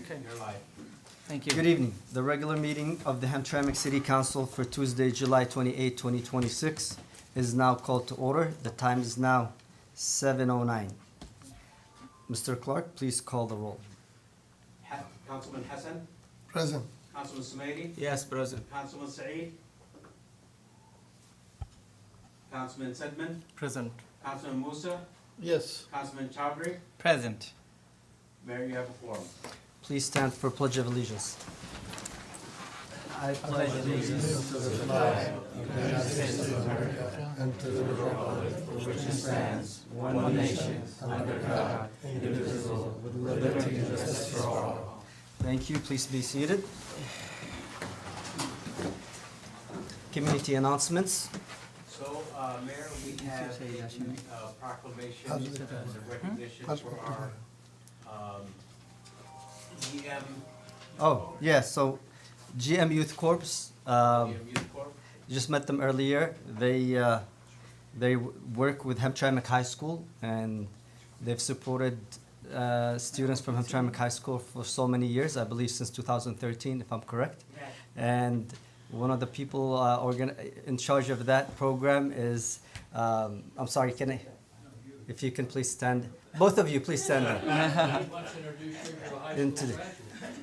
Okay. You're live. Thank you. Good evening. The regular meeting of the Hamtramck City Council for Tuesday, July 28, 2026 is now called to order. The time is now 7:09. Mr. Clark, please call the roll. Councilman Hassan, Present. Councilman Sumaili, Yes, President. Councilman Saeed, Councilman Sedman, Present. Councilman Musa, Yes. Councilman Chowdhury. Present. Mayor, you have a quorum. Please stand for Pledge of Allegiance. I pledge allegiance to the flag of the United States of America And to the republic for which it stands, one nation, under God, indivisible, with liberty and justice for all. Thank you. Please be seated. Community announcements. So, Mayor, we have a proclamation as a recognition for our GM Oh, yeah, so GM Youth Corps, Youth Corps. just met them earlier. They work with Hamtramck High School, and they've supported students from Hamtramck High School for so many years, I believe since 2013, if I'm correct. And one of the people in charge of that program is, I'm sorry, if you can please stand, both of you please stand up.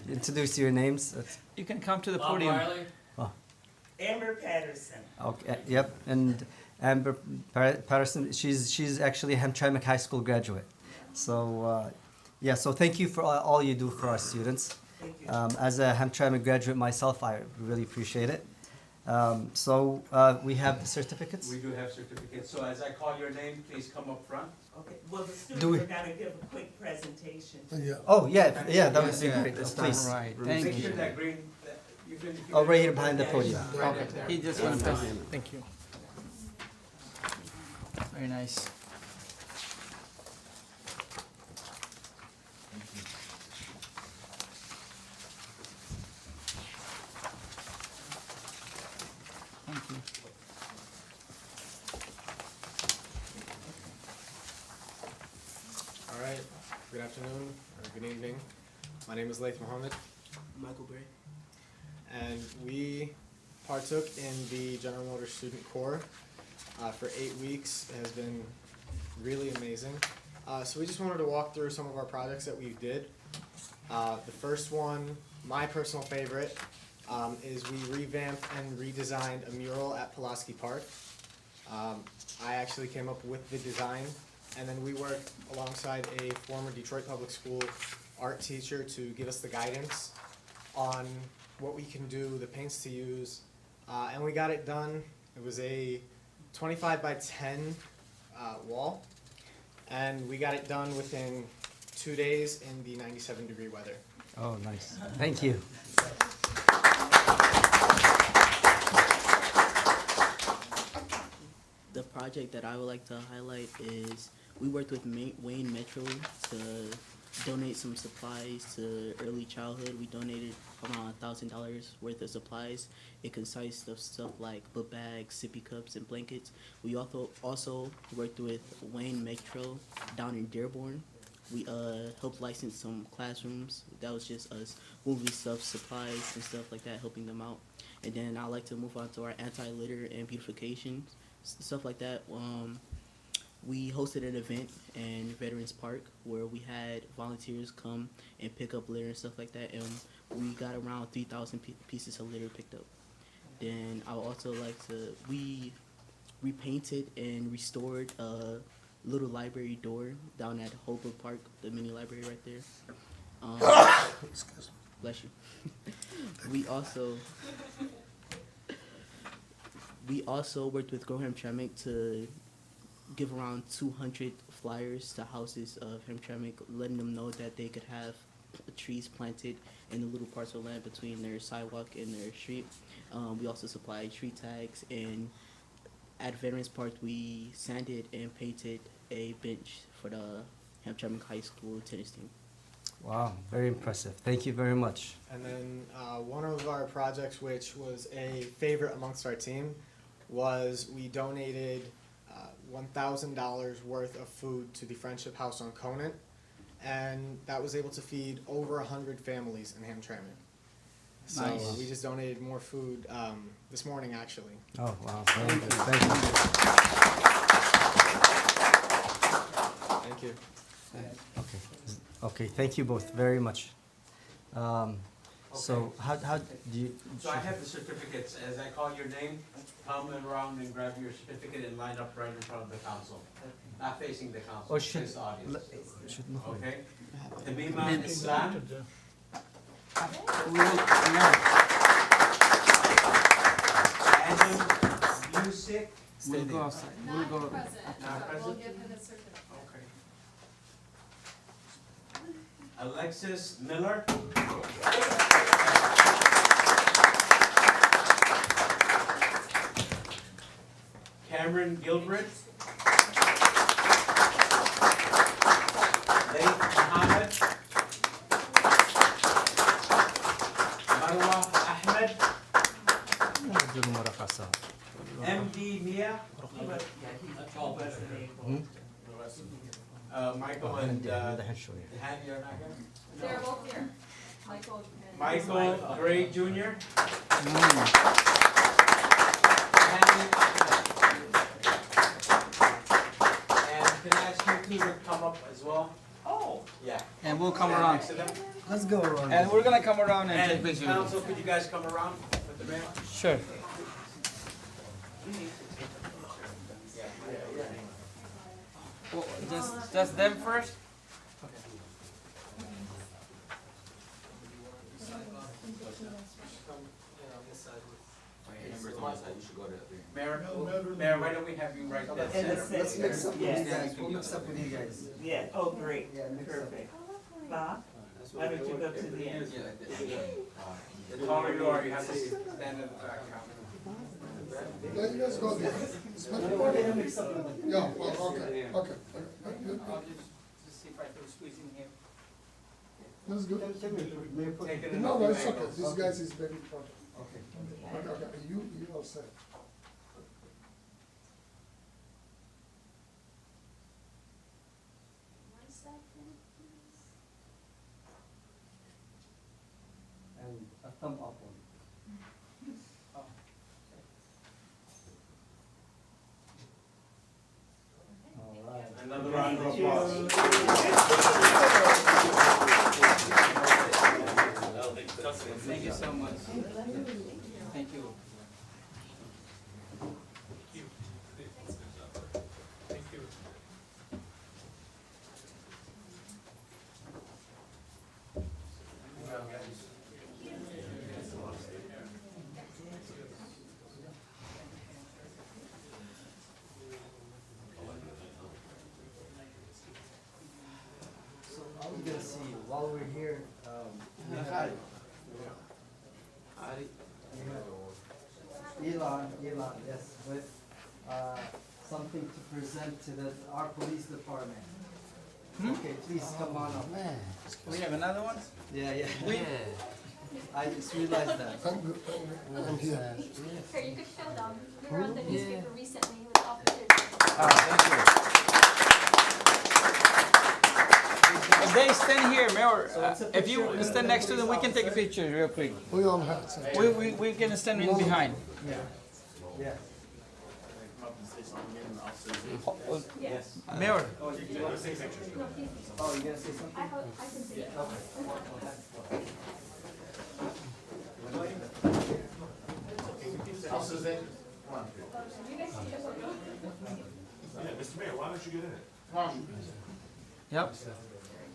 Introduce your names. You can come to the Bob podium. Riley. Amber Patterson. Okay, yep, and Amber Patterson, she's actually a Hamtramck High School graduate. So, yeah, so thank you for all you do for our students. Thank you. As a Hamtramck graduate myself, I really appreciate it. So, we have the certificates? We do have certificates, so as I call your name, please come up front. Okay, well, the Do we- students are gonna give a quick presentation. Yeah. Oh, yeah, that would be Yeah, great, that's please. right. Make Thank sure you. that green, you can. Oh, right here behind the podium. Okay. He just went past. Thank you. Very nice. Thank you. All right, good afternoon, or good evening. My name is Laith Mohammed, Michael Bray. and we partook in the General Motors Student Corps for 8 weeks. It has been really amazing. So we just wanted to walk through some of our projects that we did. The first one, my personal favorite, is we revamped and redesigned a mural at Pulaski Park. I actually came up with the design, and then we worked alongside a former Detroit Public School art teacher to give us the guidance on what we can do, the paints to use, and we got it done. It was a 25 by 10 wall, and we got it done within 2 days in the 97-degree weather. Oh, nice, thank you. The project that I would like to highlight is we worked with Wayne Metro to donate some supplies to early childhood. We donated around $1,000 worth of supplies. It consists of stuff like book bags, sippy cups, and blankets. We also worked with Wayne Metro down in Dearborn. We helped license some classrooms. That was just us moving stuff, supplies, and stuff like that, helping them out. And then I'd like to move on to our anti-litter and beautification, stuff like that. We hosted an event in Veterans Park where we had volunteers come and pick up litter and stuff like that, and we got around 3,000 pieces of litter picked up. Then I would also like to, we repainted and restored a little library door down at Holbrook Park, the mini library right there. Excuse me. Bless you. We also worked with Grow Hamtramck to give around 200 flyers to houses of Hamtramck, letting them know that they could have trees planted in the little parcel of land between their sidewalk and their street. We also supplied tree tags, and at Veterans Park we sanded and painted a bench for the Hamtramck High School tennis team. Wow, very impressive, thank you very much. And then one of our projects, which was a favorite amongst our team, was we donated $1,000 worth of food to the Friendship House on Conant. and that was able to feed over 100 families in Hamtramck. So Nice. we just donated more food this morning, actually. Oh, wow, very good, thank you. Thank you. Okay, okay, thank you both very much. So how do you? So I have the certificates. As I call your name, come around and grab your certificate and line up right in front of the council. Not facing the council, Or should- face the audience. should no. Okay? Tamima Islam, Adam Music, We'll go outside. We'll go. not present? Okay. Alexis Miller. Cameron Gilbert. Laith Mohammed. Marwa Ahmed. MD Mia. Michael and Hani are not here? They're both here. Michael and. Michael Gray Jr. Mm. Hani Ahmed. And can I ask you two to come up as well? Oh, Yeah. And we'll come Stand around. next to them. Let's go around. And we're gonna come around and take And pictures. council, could you guys come around with the mayor? Sure. Well, just them first? Mayor, Mayor, why don't we have you right there? in the Center. center. Yes. We'll mix up with you guys. Yeah, oh, great, Yeah, mix up. perfect. Bob, why don't you go to the end? The taller you are, you have to stand in the back. Let you guys go there. Yeah, well, okay, okay. I'll just see if I can squeeze in here. That's good. Take it in No, the no, it's few okay. angles. This guys is very important. Okay. Okay, you all set. And a thumb up one. All right. Another round of applause. Thank you so much. Thank you. So now we're gonna see, while we're here, we have Elon, yes, with, something to present to our police department. Okay, please come on up. We have another one? Yeah, yeah. I just realized that. I'm here. Here, you could show them. We were on the newspaper recently with officers. Thank you. If they stand here, Mayor, if you stand next to them, we can take a picture real quick. We all hats. We can stand in behind. Yeah. Yes. Mayor, Oh, you gonna say something? I can see it. Mr. Mayor, why don't you get in it? yep.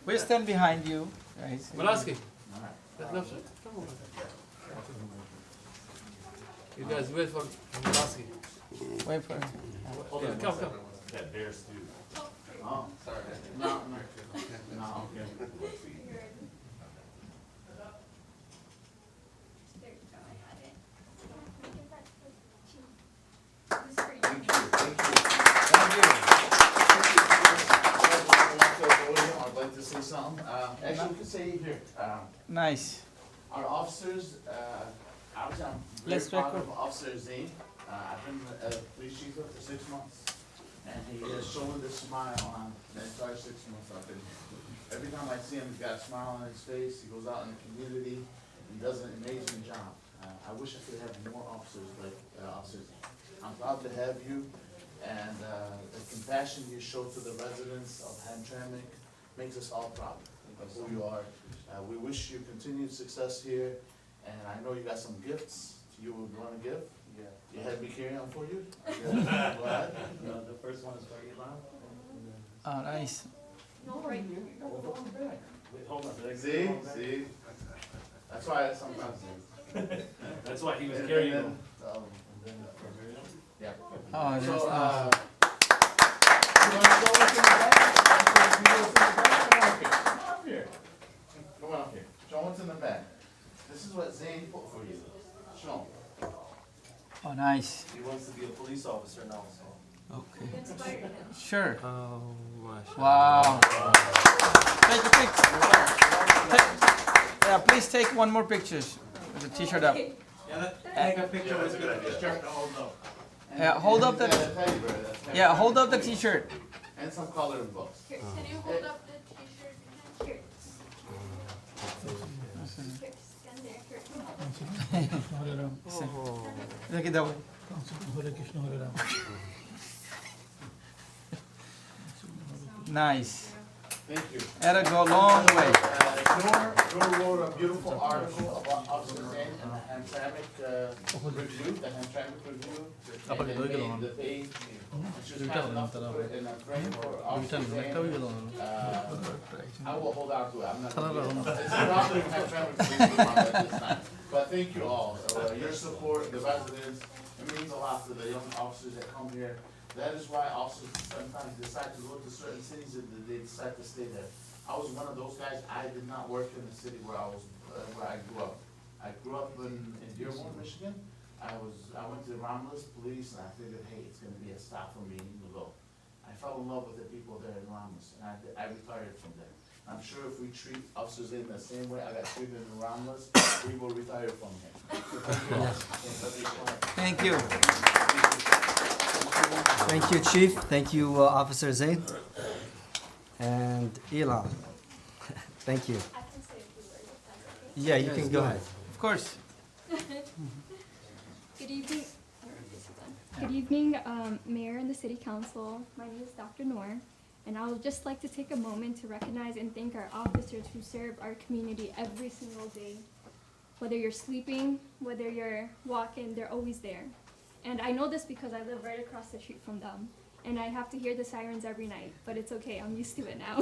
We stand behind you, guys. Malaski. You guys wait for Malaski. Wait for Come. That bear stew. There you go, I got it. This is for you. Thank you. I'd like to say something. Actually, we can say here. Nice. Our officers, obviously, I'm very Let's proud record. of Officer Zane. I've been a police chief for 6 months, and he has shown the smile on the entire 6 months I've been here. Every time I see him, he's got a smile on his face, he goes out in the community, and does an amazing job. I wish I could have more officers like, officers. I'm proud to have you, and, the compassion you show to the residents of Hamtramck makes us all proud of who you are. We wish you continued success here, and I know you got some gifts you would wanna give. Yeah. You had me carry on for you? Go ahead. The first one is for Elon. Oh, nice. No, right. Wait, hold on. See? That's why I sometimes. That's why he was carrying And them. then, yeah. Oh, that's So, nice. you wanna go up in the back? You go to the back? Come up here. Come on up here. Show what's in the back. This is what Zane put for you. Show him. Oh, nice. He wants to be a police officer now, so. Okay. Inspired him. Sure. Oh, my. Wow. Take a picture. Yeah, please take one more picture with the t-shirt up. Okay. Yeah, take a picture with the shirt to hold up. And- Yeah, hold and up the- he's got a teddy bear that's got- Yeah, hold up the t-shirt. And some coloring books. Here, can you hold up the t-shirt? Here. Here, stand there. Here. Look at that one. Nice. Thank you. That'll go a long way. Noor wrote a beautiful article about Officer Zane and the Hamtramck, review, the Hamtramck review. And they made the page. And she was kind enough to put it in a frame for Officer Zane. I will hold on to it, I'm not gonna be it. It's probably Hamtramck review on at this time. But thank you all, your support, the residents, it means a lot to the young officers that come here. That is why officers sometimes decide to go to certain cities and they decide to stay there. I was one of those guys, I did not work in the city where I grew up. I grew up in Dearborn, Michigan. I went to Romulus Police and I figured, hey, it's gonna be a stop for me to go. I fell in love with the people there in Romulus and I retired from there. I'm sure if we treat officers in the same way I got treated in Romulus, we will retire from here. Thank you. Thank you, Chief. Thank you, Officer Zain. And Elon. Thank you. I can say a few words if that's okay. Yeah, you can go ahead. Of course. Good evening. Good evening, Mayor and the City Council. My name is Dr. Noor, and I would just like to take a moment to recognize and thank our officers who serve our community every single day. Whether you're sleeping, whether you're walking, they're always there. And I know this because I live right across the street from them, and I have to hear the sirens every night, but it's okay, I'm used to it now.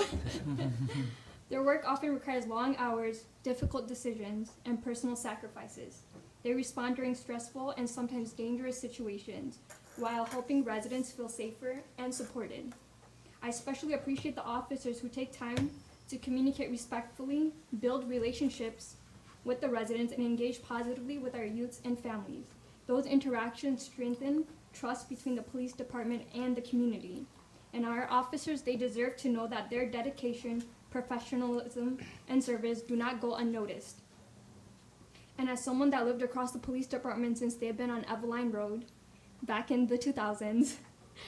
Their work often requires long hours, difficult decisions, and personal sacrifices. They respond during stressful and sometimes dangerous situations while helping residents feel safer and supported. I especially appreciate the officers who take time to communicate respectfully, build relationships with the residents, and engage positively with our youths and families. Those interactions strengthen trust between the police department and the community. And our officers, they deserve to know that their dedication, professionalism, and service do not go unnoticed. And as someone that lived across the police department since they've been on Eveline Road back in the 2000s,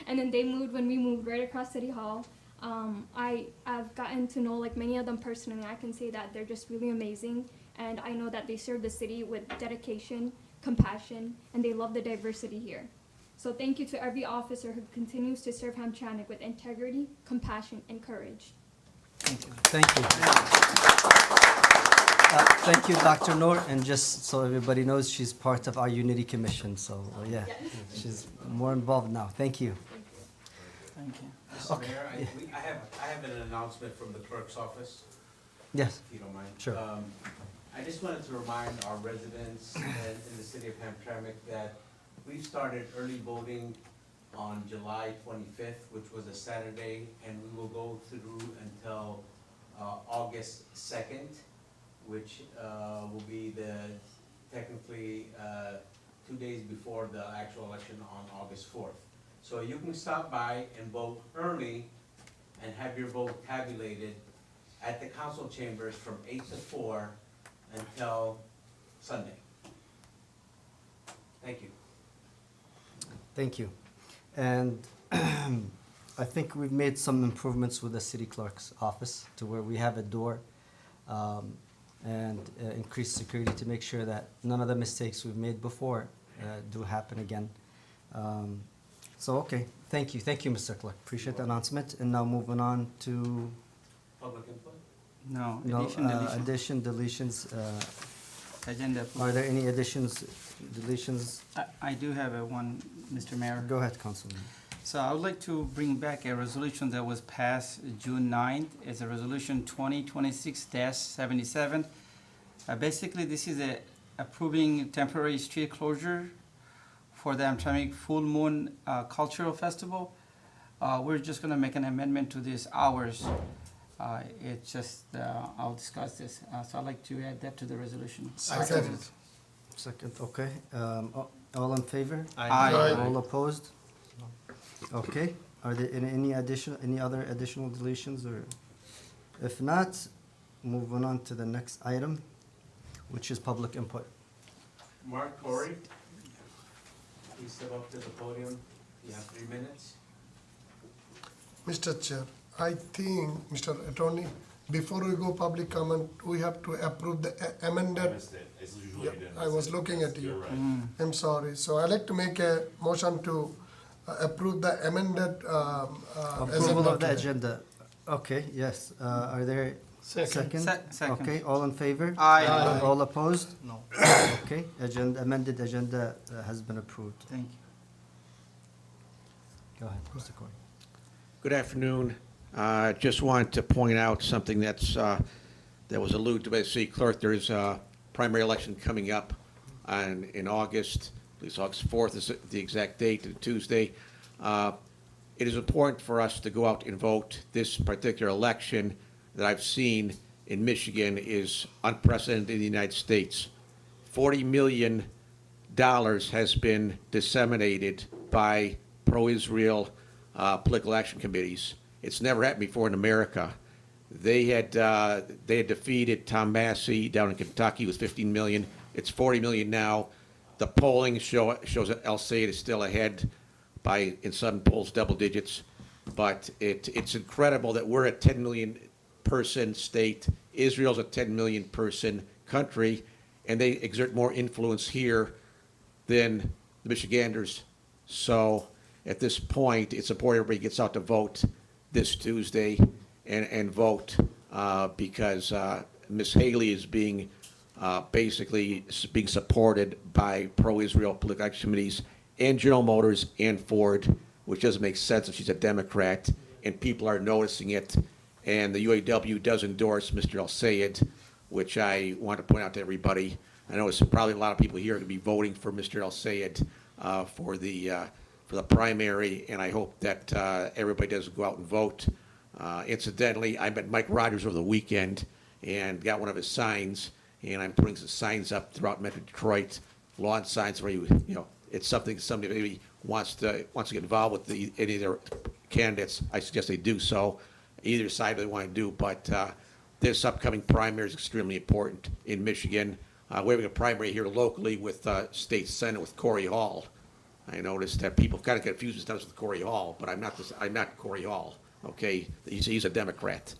and then they moved when we moved right across City Hall, I've gotten to know like many of them personally. I can say that they're just really amazing, and I know that they serve the city with dedication, compassion, and they love the diversity here. So thank you to every officer who continues to serve Hamtramck with integrity, compassion, and courage. Thank you. Thank you, Dr. Noor. And just so everybody knows, she's part of our Unity Commission. So, yeah, she's more involved now. Thank you. Thank you. Mr. Mayor, I have an announcement from the clerk's office, Yes, if you don't mind. Sure. I just wanted to remind our residents in the city of Hamtramck that we've started early voting on July 25th, which was a Saturday, and we will go through until August 2nd, which will be technically 2 days before the actual election on August 4th. So you can stop by and vote early and have your vote tabulated at the council chambers from 8 to 4 until Sunday. Thank you. thank you. And I think we've made some improvements with the city clerk's office to where we have a door and increased security to make sure that none of the mistakes we've made before do happen again. So, okay, thank you, Mr. Clerk. Appreciate the announcement. And now moving on to, Public input? No, no, addition, deletions. agenda. Are there any additions, deletions? I do have one, Mr. Mayor. Go ahead, Councilman. So I would like to bring back a resolution that was passed June 9th. It's a resolution 2026-77. Basically, this is approving temporary street closure for the Hamtramck Full Moon Cultural Festival. We're just gonna make an amendment to these hours. It's just, I'll discuss this. So I'd like to add that to the resolution. Second. Second, okay. All in favor? Aye. All opposed? Okay. Are there any other additional deletions, or if not, moving on to the next item, which is public input. Mark Corey, please step up to the podium. You have 3 minutes. Mr. Chair, I think, Mr. Attorney, before we go public comment, we have to approve the amended. Yeah, I was looking at you. I'm sorry. So I'd like to make a motion to approve the amended Approval of the today. agenda. Okay, yes. Are there second? Second. Okay, all in favor? Aye. All opposed? No. Okay, amended agenda has been approved. Thank you. Go ahead, Mr. Corey. Good afternoon. Just wanted to point out something that was alluded to by the city clerk. There is a primary election coming up in August. I believe it's August 4th is the exact date, Tuesday. It is important for us to go out and vote. This particular election that I've seen in Michigan is unprecedented in the United States. $40 million has been disseminated by pro-Israel political action committees. It's never happened before in America. They had defeated Tom Massey down in Kentucky with $15 million. It's $40 million now. The polling shows that El Sayed is still ahead by, in some polls, double digits. But it's incredible that we're a 10 million person state. Israel's a 10 million person country, and they exert more influence here than the Michiganders. So at this point, it's important everybody gets out to vote this Tuesday and vote because Ms. Haley is being basically being supported by pro-Israel political action committees and General Motors and Ford, which doesn't make sense if she's a Democrat, and people are noticing it. And the UAW does endorse Mr. El Sayed, which I want to point out to everybody. I know there's probably a lot of people here going to be voting for Mr. El Sayed for the primary, and I hope that everybody does go out and vote. Incidentally, I met Mike Rogers over the weekend and got one of his signs, and I'm putting some signs up throughout Metro Detroit, lawn signs where it's something somebody maybe wants to get involved with any of their candidates. I suggest they do so, either side they want to do. But this upcoming primary is extremely important in Michigan. We're having a primary here locally with State Senate with Corey Hall. I noticed that people kind of get confused sometimes with Corey Hall, but I'm not Corey Hall. Okay, he's a Democrat,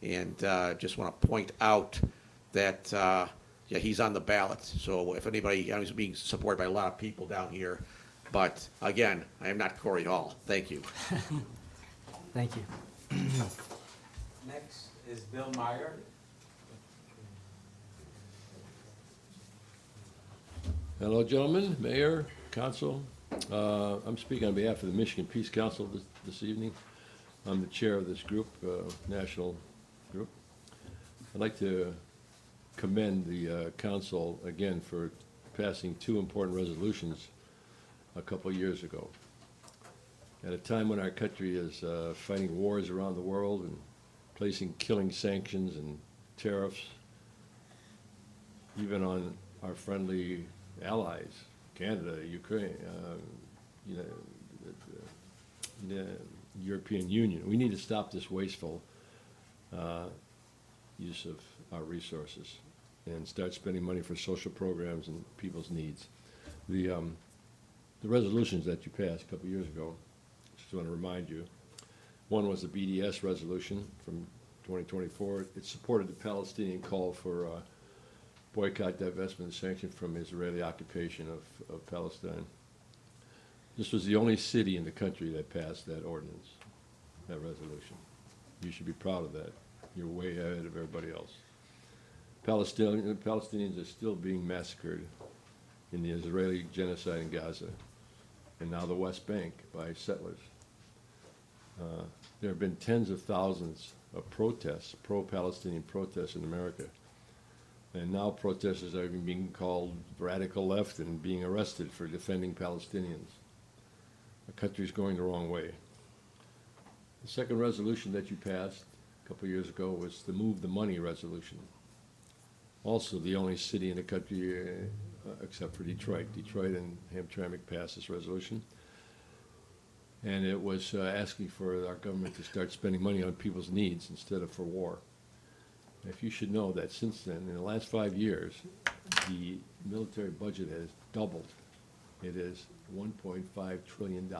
and just want to point out that he's on the ballot. So if anybody, he's being supported by a lot of people down here. But again, I am not Corey Hall. Thank you. Thank you. Next is Bill Meyer. Hello, gentlemen, Mayor, Council. I'm speaking on behalf of the Michigan Peace Council this evening. I'm the chair of this group, national group. I'd like to commend the council again for passing 2 important resolutions a couple of years ago. At a time when our country is fighting wars around the world and placing killing sanctions and tariffs, even on our friendly allies, Canada, Ukraine, the European Union. We need to stop this wasteful use of our resources and start spending money for social programs and people's needs. The resolutions that you passed a couple of years ago, just want to remind you, One was the BDS resolution from 2024. It supported the Palestinian call for boycott, divestment, and sanction from Israeli occupation of Palestine. This was the only city in the country that passed that ordinance, that resolution. You should be proud of that. You're way ahead of everybody else. Palestinians are still being massacred in the Israeli genocide in Gaza, and now the West Bank by settlers. There have been tens of thousands of protests, pro-Palestinian protests in America. And now protesters are even being called radical left and being arrested for defending Palestinians. The country's going the wrong way. The second resolution that you passed a couple of years ago was the Move the Money resolution. Also the only city in the country, except for Detroit. Detroit and Hamtramck passed this resolution. And it was asking for our government to start spending money on people's needs instead of for war. If you should know that since then, in the last 5 years, the military budget has doubled. It is $1.5 trillion. The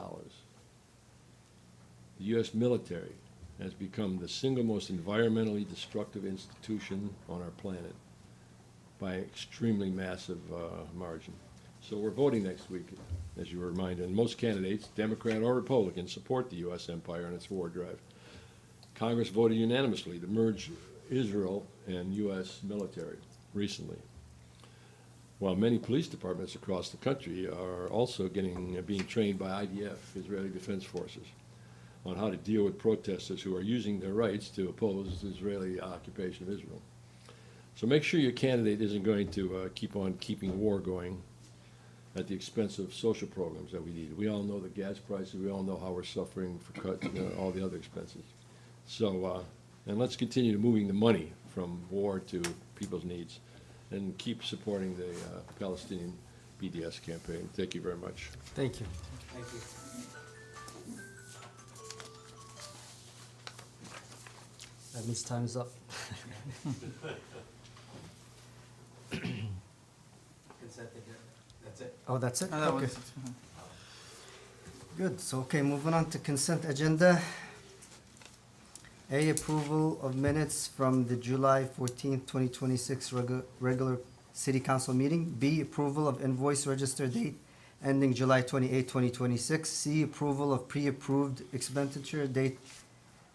U.S. military has become the single most environmentally destructive institution on our planet by extremely massive margin. So we're voting next week, as you were reminded, and most candidates, Democrat or Republican, support the U.S. empire and its war drive. Congress voted unanimously to merge Israel and U.S. military recently, while many police departments across the country are also being trained by IDF, Israeli Defense Forces, on how to deal with protesters who are using their rights to oppose the Israeli occupation of Israel. So make sure your candidate isn't going to keep on keeping war going at the expense of social programs that we need. We all know the gas prices. We all know how we're suffering for cuts, all the other expenses. So, and let's continue moving the money from war to people's needs and keep supporting the Palestinian BDS campaign. Thank you very much. Thank you. Thank you. That means time is up. Consent agenda. That's it. Oh, that's it? No, that Okay. was- Good, so, okay, moving on to consent agenda. A, approval of minutes from the July 14th, 2026 regular city council meeting. B, approval of invoice register date ending July 28th, 2026. C, approval of pre-approved expenditure date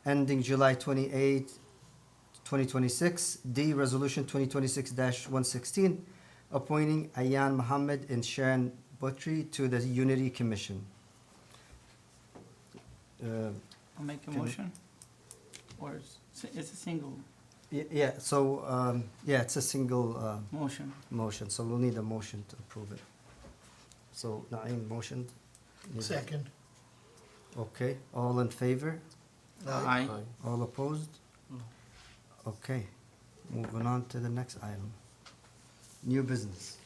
ending July 28th, 2026. D, resolution 2026-116, appointing Ayan Mohammed and Sharon Butri to the Unity Commission. I'll make a Can we- motion. Or it's a single Yeah, so, yeah, it's a single motion. motion, so we'll need a motion to approve it. So, Naeem motioned. Need- Second. Okay, all in favor? Aye. All opposed? Okay, moving on to the next item. New business.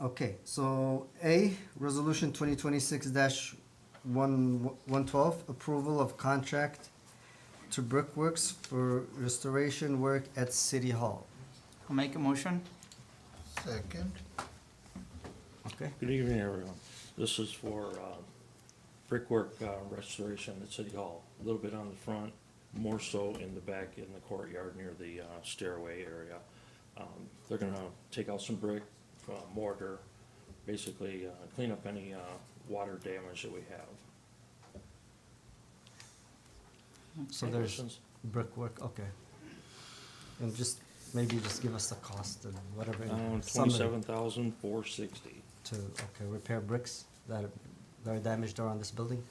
Okay, so A, resolution 2026-112, approval of contract to Brickworks for restoration work at City Hall. I'll make a motion. Second. Okay, Good evening, everyone. This is for brickwork restoration at City Hall. A little bit on the front, more so in the back in the courtyard near the stairway area. They're gonna take out some brick, mortar, basically clean up any water damage that we have. so Any there's questions? brickwork, okay. And just, maybe just give us the cost and whatever. summary $27,460. To, okay, repair bricks that are damaged around this building?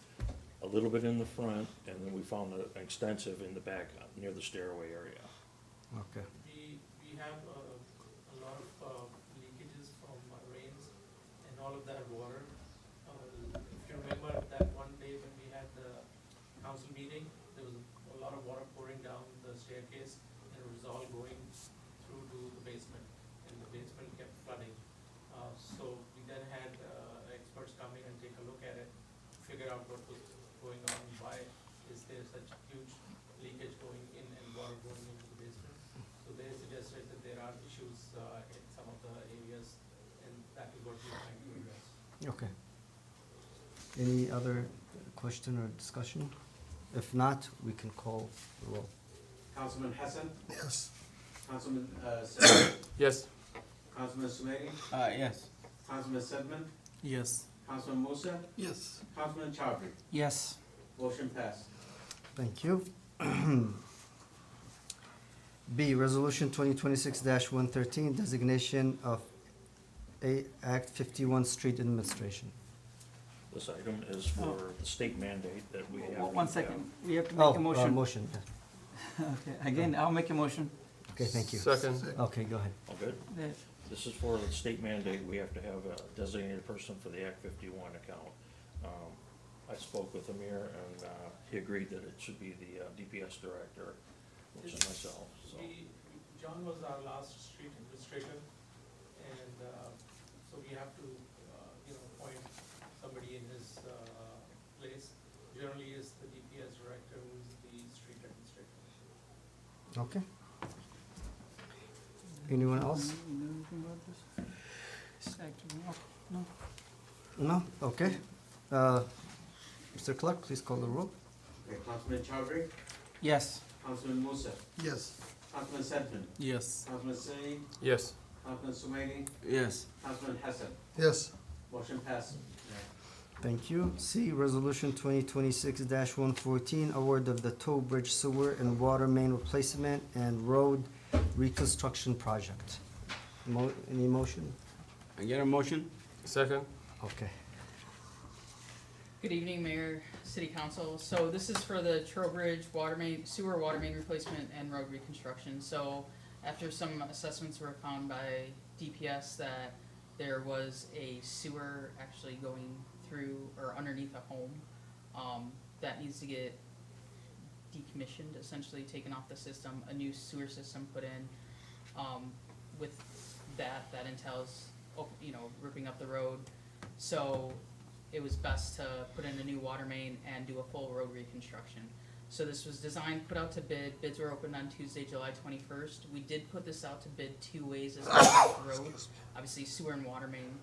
A little bit in the front, and then we found an extensive in the back near the stairway area. Okay. We have a lot of leakages from rains and all of that water. If you remember that one day when we had the council meeting, there was a lot of water pouring down the staircase and it was all going through to the basement and the basement kept flooding. So we then had experts come in and take a look at it, figure out what was going on, why is there such huge leakage going in and water going into the basement. So they suggested that there are issues in some of the areas, and that is what we're trying to address. Okay. Any other question or discussion? If not, we can call the roll. Councilman Hassan, Yes. Councilman, Sedman, Yes. Councilman Sumaili, Yes. Councilman Sedman, Yes. Councilman Musa, Yes. Councilman Chowdhury. Yes. Motion passed. Thank you. B, Resolution 2026-113, designation of Act 51 Street Administration. This item is for the state mandate that we have. One to second, have. we have to make a Oh, motion. motion, yeah. Okay, again, I'll make a motion. Okay, thank you. Second. Okay, go ahead. All good? The- This is for the state mandate, we have to have a designated person for the Act 51 account. I spoke with Amir, and he agreed that it should be the DPS director, which is myself, so. John was our last street administrator, and, so we have to, appoint somebody in his, place. Generally, is the DPS director who is the street administrator. Okay. Anyone else? No. No? Okay. Mr. Clerk, please call the roll. Okay, Councilman Chowdhury, Yes. Councilman Musa, Yes. Councilman Sedman, Yes. Councilman Saeed, Yes. Councilman Sumaili, Yes. Councilman Hassan. Yes. Motion passed. Thank you. C, Resolution 2026-114, award of the Tow Bridge Sewer and Water Main Replacement and Road Reconstruction Project. Any motion? I get a motion? Second. Okay. Good evening, Mayor, City Council. So this is for the Trowbridge water main, sewer water main replacement and road reconstruction. So after some assessments were found by DPS that there was a sewer actually going through or underneath a home, that needs to get decommissioned, essentially taken off the system, a new sewer system put in. With that entails, ripping up the road. So it was best to put in a new water main and do a full road reconstruction. So this was designed, put out to bid. Bids were opened on Tuesday, July 21st. We did put this out to bid 2 ways as well as road. Obviously sewer and water main,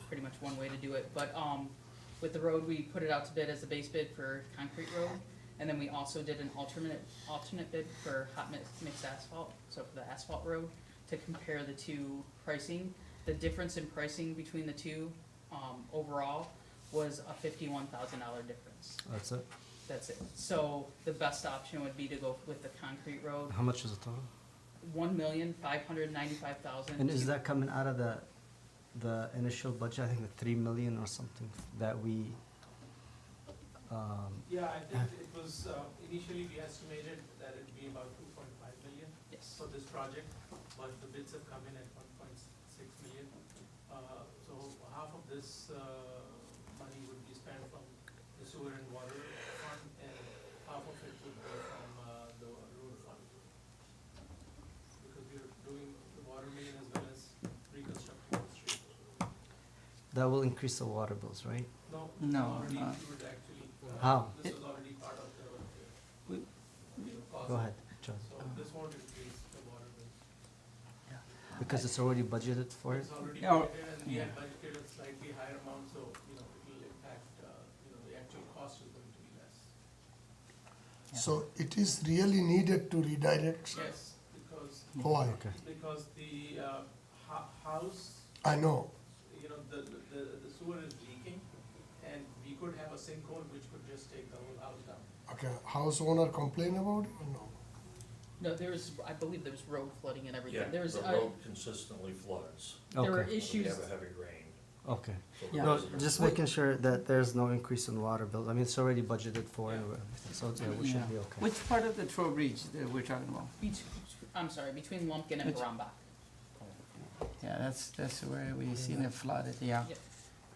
pretty much one way to do it. But with the road, we put it out to bid as a base bid for concrete road. And then we also did an alternate bid for hot mixed asphalt, so for the asphalt road, to compare the two pricing. The difference in pricing between the two, overall, was a $51,000 difference. That's it? That's it. So the best option would be to go with the concrete road, How much is the total? $1,595,000. And is that coming out of the initial budget, I think the 3 million or something that we, Yeah, I think it was, initially we estimated that it'd be about 2.5 million Yes. for this project, but the bids have come in at 1.6 million. So half of this, money would be spent from the sewer and water fund, and half of it would be from, the road fund. Because we're doing the water main as well as reconstructing the street. that will increase the water bills, right? No, No, already no. included actually. How? This was already part of the, cost. Go ahead, John. So this won't increase the water bill. Because it's already budgeted for it? It's already Yeah, budgeted, and we yeah. had budgeted a slightly higher amount, so, it will impact, the actual cost is going to be less. So it is really needed to redirect? Yes, because, Why? Okay. because the, house, I know. the sewer is leaking, and we could have a sinkhole which could just take the whole house down. Okay, house owner complain about it or no? No, I believe there's road flooding and everything. Yeah, There's, the road consistently floods. there were Okay. We issues. have a heavy rain. Okay. So Yeah. No, residents- just making sure that there's no increase in water bills. I mean, it's already budgeted for, Yeah. anyway, so yeah, we should be Yeah. okay. Which part of the Trowbridge that we're talking about? I'm sorry, between Lumpkin and Which- Brambach. Yeah, that's where we seen it flooded, yeah. Yep.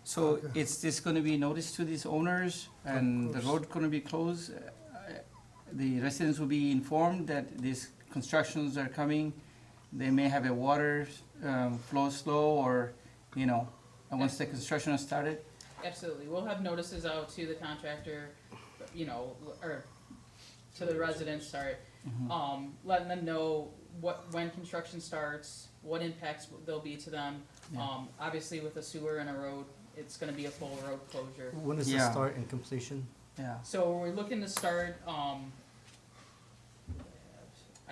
So Okay. it's this gonna be noticed to these owners and the course. road gonna be closed? The residents will be informed that these constructions are coming. They may have a water flow slow or, and once the construction is started? Absolutely. We'll have notices out to the contractor, or to the residents, sorry. Letting them know when construction starts, what impacts there'll be to them. Yeah. Obviously with a sewer and a road, it's gonna be a full road closure. When is the Yeah. start and completion? Yeah. So we're looking to start, I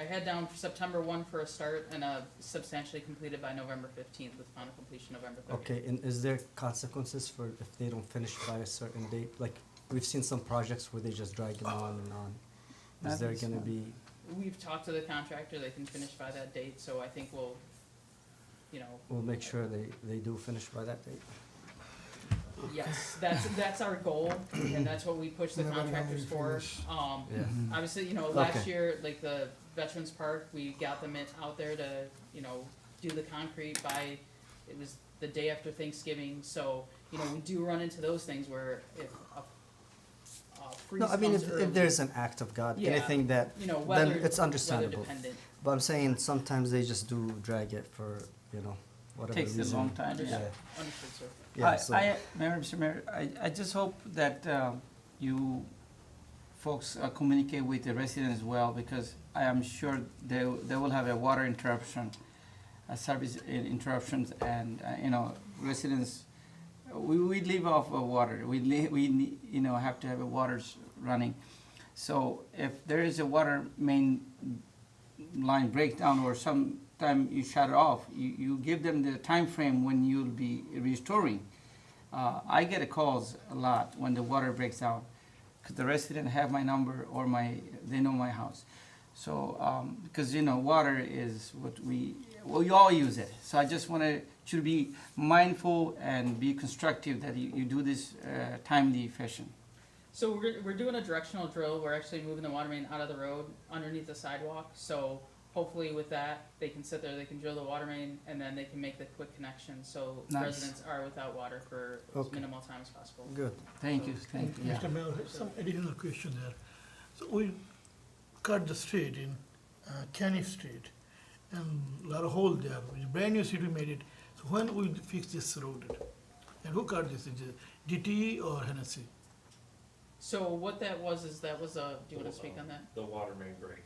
had down September 1 for a start and substantially completed by November 15th with final completion November 30th. Okay, and is there consequences for if they don't finish by a certain date? Like, we've seen some projects where they just drag it on and on. Is there That is gonna fine. be, We've talked to the contractor, they can finish by that date, so I think we'll, we'll make sure they do finish by that date? yes, that's our goal, and that's what we push the Never know contractors we for. finish. Yeah. Obviously, last Okay. year, like the Veterans Park, we got them out there to, do the concrete by, it was the day after Thanksgiving, so, we do run into those things where if a freeze No, I mean, comes if early. there's an act of God, Yeah, anything that, weather, then it's weather understandable. dependent. But I'm saying sometimes they just do drag it for, whatever Takes a reason. long time, yeah. Understood, understood, sir. Yeah, so, Mr. Mayor, I just hope that you folks communicate with the residents as well, because I am sure they will have a water interruption, a service interruptions, and, residents, we live off of water. We have to have a waters running. So if there is a water main line breakdown or sometime you shut it off, you give them the time frame when you'll be restoring. I get calls a lot when the water breaks down, because the resident have my number or they know my house. So, because water is what we all use it. So I just want you to be mindful and be constructive that you do this timely fashion. So we're doing a directional drill. We're actually moving the water main out of the road underneath the sidewalk. So hopefully with that, they can sit there, they can drill the water main, and then they can make the quick connection. So Nice. residents are without water for as Okay. minimal time as possible. good. Thank you, yeah. Mr. Mayor, some additional question there. So we cut the street in Kenny Street, and a lot of hole there. It's a brand new street we made it. So when we fix this road, and who cut this? Is it DTE or Hennessy? So what that was is that was a. Do you want to speak on that? The water main break.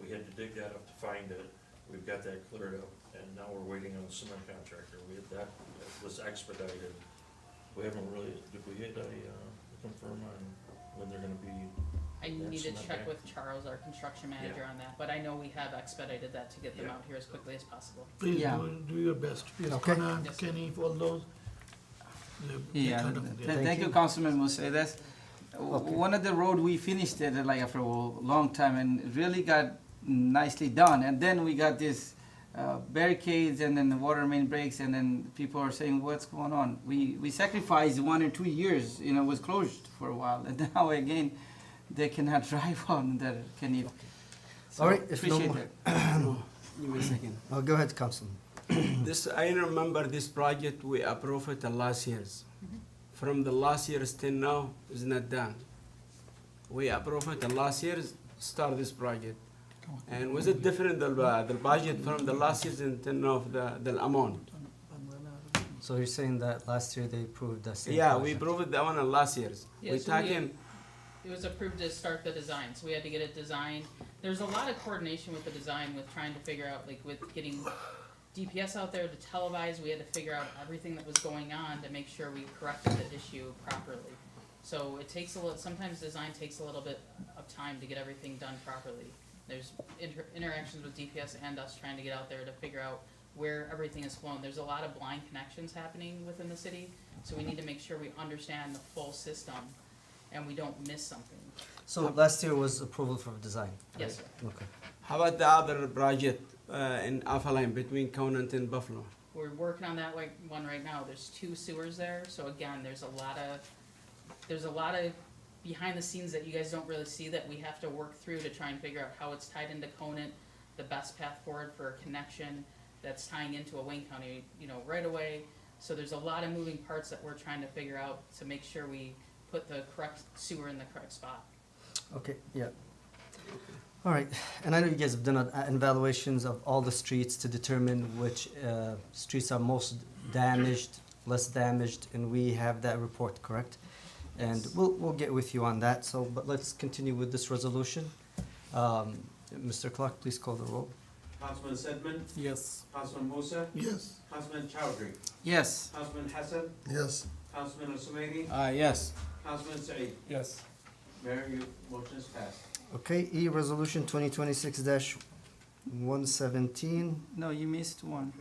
We had to dig that up to find it. We've got that cleared up, and now we're waiting on the cement contractor. That was expedited. We haven't really, did we get a confirm on when they're gonna be? I that need to cement check bank? with Charles, our construction manager, on that. But I know we have expedited that to get them Yeah. out here as quickly as possible. Please Yeah. do your best. Please, Okay. Conan, Yes. Kenny, all those. They Yeah, cut up there. thank you, Councilman Musa. That's one of the road we finished it like after a long time and it really got nicely done. And then we got this barricades and then the water main breaks and then people are saying, what's going on? We sacrificed 1 or 2 years, it was closed for a while. And now again, they cannot drive on that, can you? So, All right, if no appreciate more- it. Give me a second. Oh, go ahead, Councilman. This, I remember this project, we approved it the last years. From the last years till now, it's not done. We approved it the last years, start this project. And was it different, the budget from the last years until now, the amount? So you're saying that last year they approved the same Yeah, we project? approved that one in last years. Yeah, We so talking, It was approved to start the design, so we had to get it designed. There's a lot of coordination with the design, with trying to figure out, like, with getting DPS out there to televise, we had to figure out everything that was going on to make sure we corrected the issue properly. So it takes sometimes design takes a little bit of time to get everything done properly. There's interactions with DPS and us trying to get out there to figure out where everything is flowing. There's a lot of blind connections happening within the city, so we need to make sure we understand the full system and we don't miss something. So last year was approval for design? Yes, sir. right? Okay. how about the other project in Alphaline between Conant and Buffalo? We're working on that one right now. There's 2 sewers there, so again, there's a lot of behind the scenes that you guys don't really see that we have to work through to try and figure out how it's tied into Conant, the best path forward for a connection that's tying into a Wayne County, right away. So there's a lot of moving parts that we're trying to figure out to make sure we put the correct sewer in the correct spot. Okay, yeah. All right, and I know you guys have done evaluations of all the streets to determine which streets are most damaged, less damaged, and we have that report, correct? And we'll get with you on that, but let's continue with this resolution. Mr. Clark, please call the roll. Councilman Sedman, Yes. Councilman Musa, Yes. Councilman Chowdhury, Yes. Councilman Hassan, Yes. Councilman Al-Sumaili, Yes. Councilman Said. Yes. Mayor, your motion is passed. Okay, E, resolution 2026-117. No, you missed one.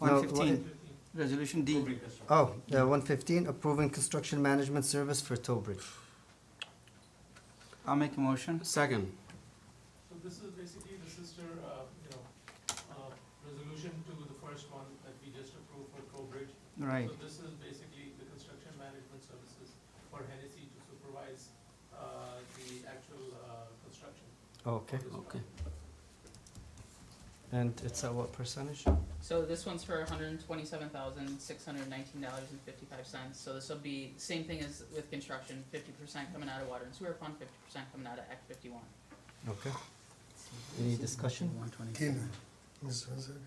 No, 115, resolution D. Approving construction. Oh, 115, approving construction management service for Toll Bridge. I'll make a motion. Second. So this is basically the sister, resolution to the first one that we just approved for Trowbridge. Right. So this is basically the construction management services for Hennessy to supervise, the actual, construction. Okay. for this Okay. And it's at what percentage? So this one's for $127,619.55. So this will be same thing as with construction, 50% coming out of water and sewer fund, 50% coming out of Act 51. Okay. Any discussion? Tina. Mr. President.